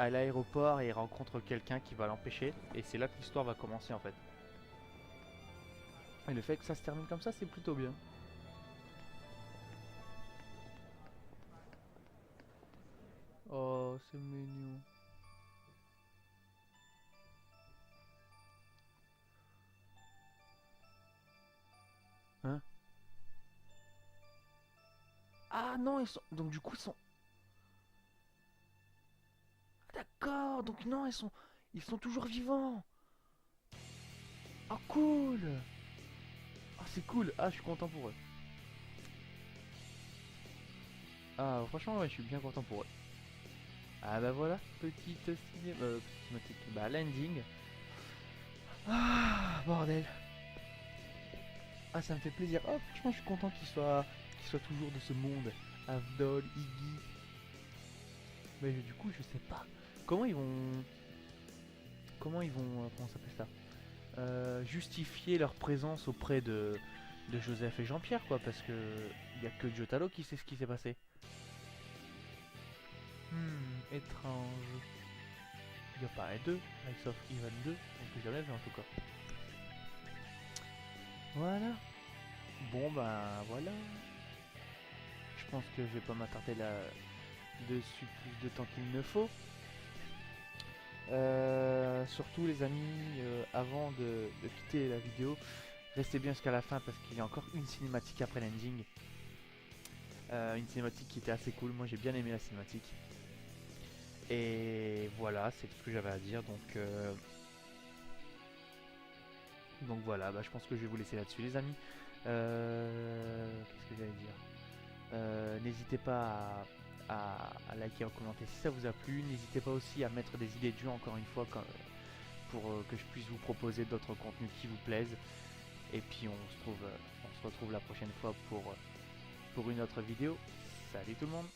l'aéroport et il rencontre quelqu'un qui va l'empêcher. Et c'est là que l'histoire va commencer en fait. Et le fait que ça se termine comme ça, c'est plutôt bien. Oh, c'est mignon. Hein? Ah non, ils sont... Donc du coup, ils sont... Ah, d'accord, donc non, ils sont toujours vivants. Ah, cool. Ah, c'est cool. Ah, je suis content pour eux. Ah, franchement, ouais, je suis bien content pour eux. Ah bah voilà, petite cinématique, bah landing. Ah, bordel. Ah, ça me fait plaisir. Oh, franchement, je suis content qu'il soit toujours de ce monde. Avdol, Iggy. Mais du coup, je sais pas. Comment ils vont... comment s'appelle ça, justifier leur présence auprès de Joseph et Jean-Pierre, quoi, parce que il y a que Jotaro qui sait ce qui s'est passé. Étrange. Il y a pas les deux, Ice of Even 2, on peut jamais vu en tout cas. Voilà. Bon ben voilà. Je pense que je vais pas m'attarder là dessus plus de temps qu'il ne faut. Surtout les amis, avant de quitter la vidéo, restez bien jusqu'à la fin parce qu'il y a encore une cinématique après l'ending. Une cinématique qui était assez cool, moi j'ai bien aimé la cinématique. Et voilà, c'est tout ce que j'avais à dire, donc voilà, bah, je pense que je vais vous laisser là-dessus les amis. Qu'est-ce que j'allais dire, n'hésitez pas à liker et à commenter si ça vous a plu. N'hésitez pas aussi à mettre des idées de jeu encore une fois pour que je puisse vous proposer d'autres contenus qui vous plaisent. Et puis on se retrouve la prochaine fois pour une autre vidéo. Salut tout le monde!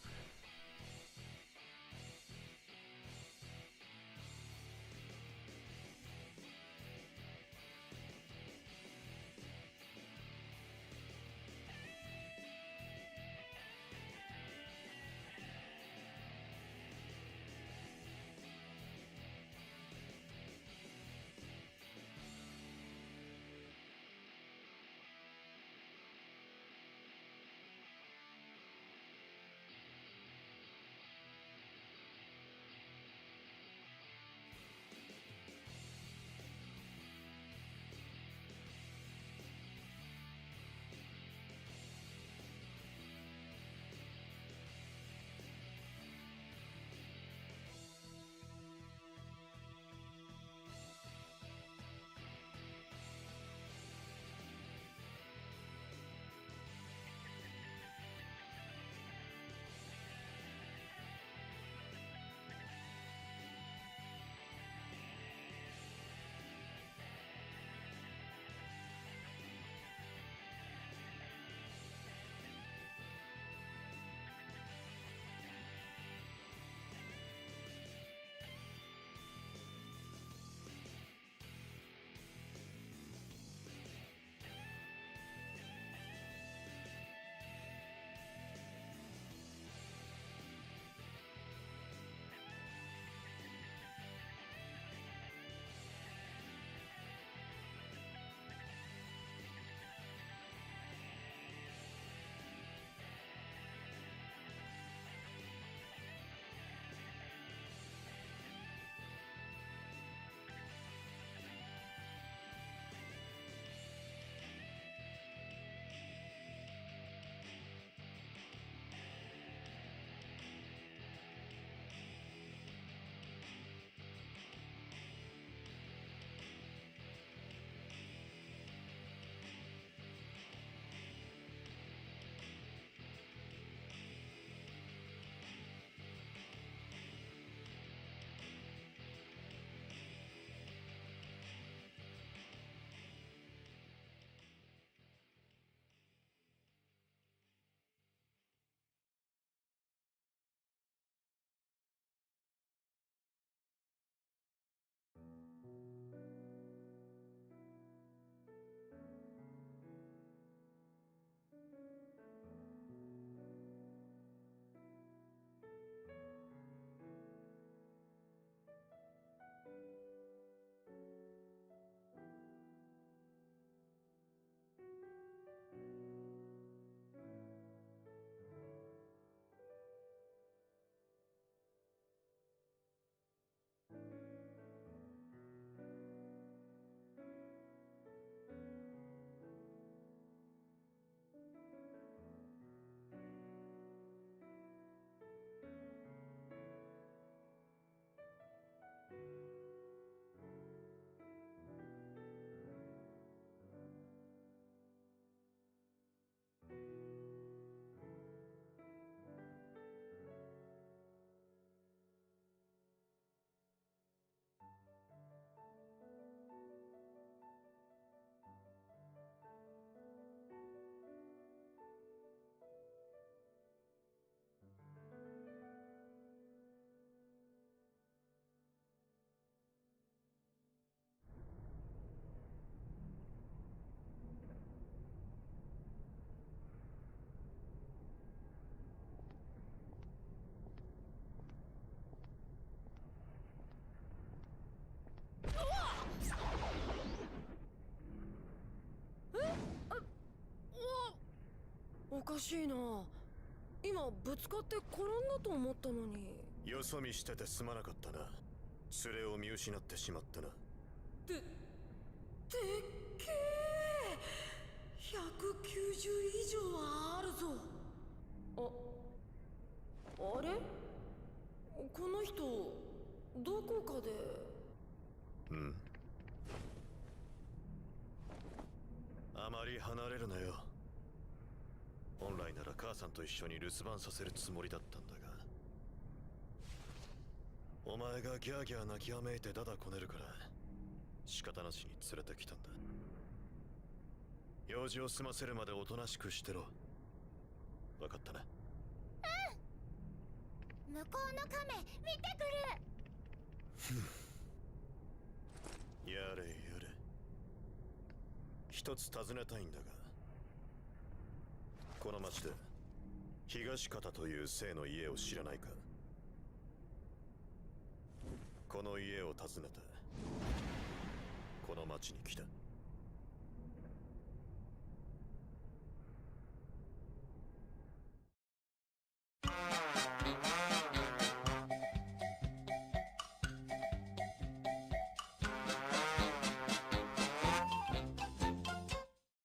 かしいな。今ぶつかって転んだと思ったのに。よそ見しててすまなかったな。連れを見失ってしまってな。でっけえ。190以上はあるぞ。あれ、この人どこかで。うん。あまり離れるなよ。本来なら母さんと一緒に留守番させるつもりだったんだが、お前がギャーギャー泣きわめいてダダこねるから仕方なしに連れてきたんだ。用事を済ませるまでおとなしくしてろ。分かったな。向こうの亀見てくる。やれやれ。一つ尋ねたいんだが、この町で東方という姓の家を知らないか。この家を訪ねてこの町に来た。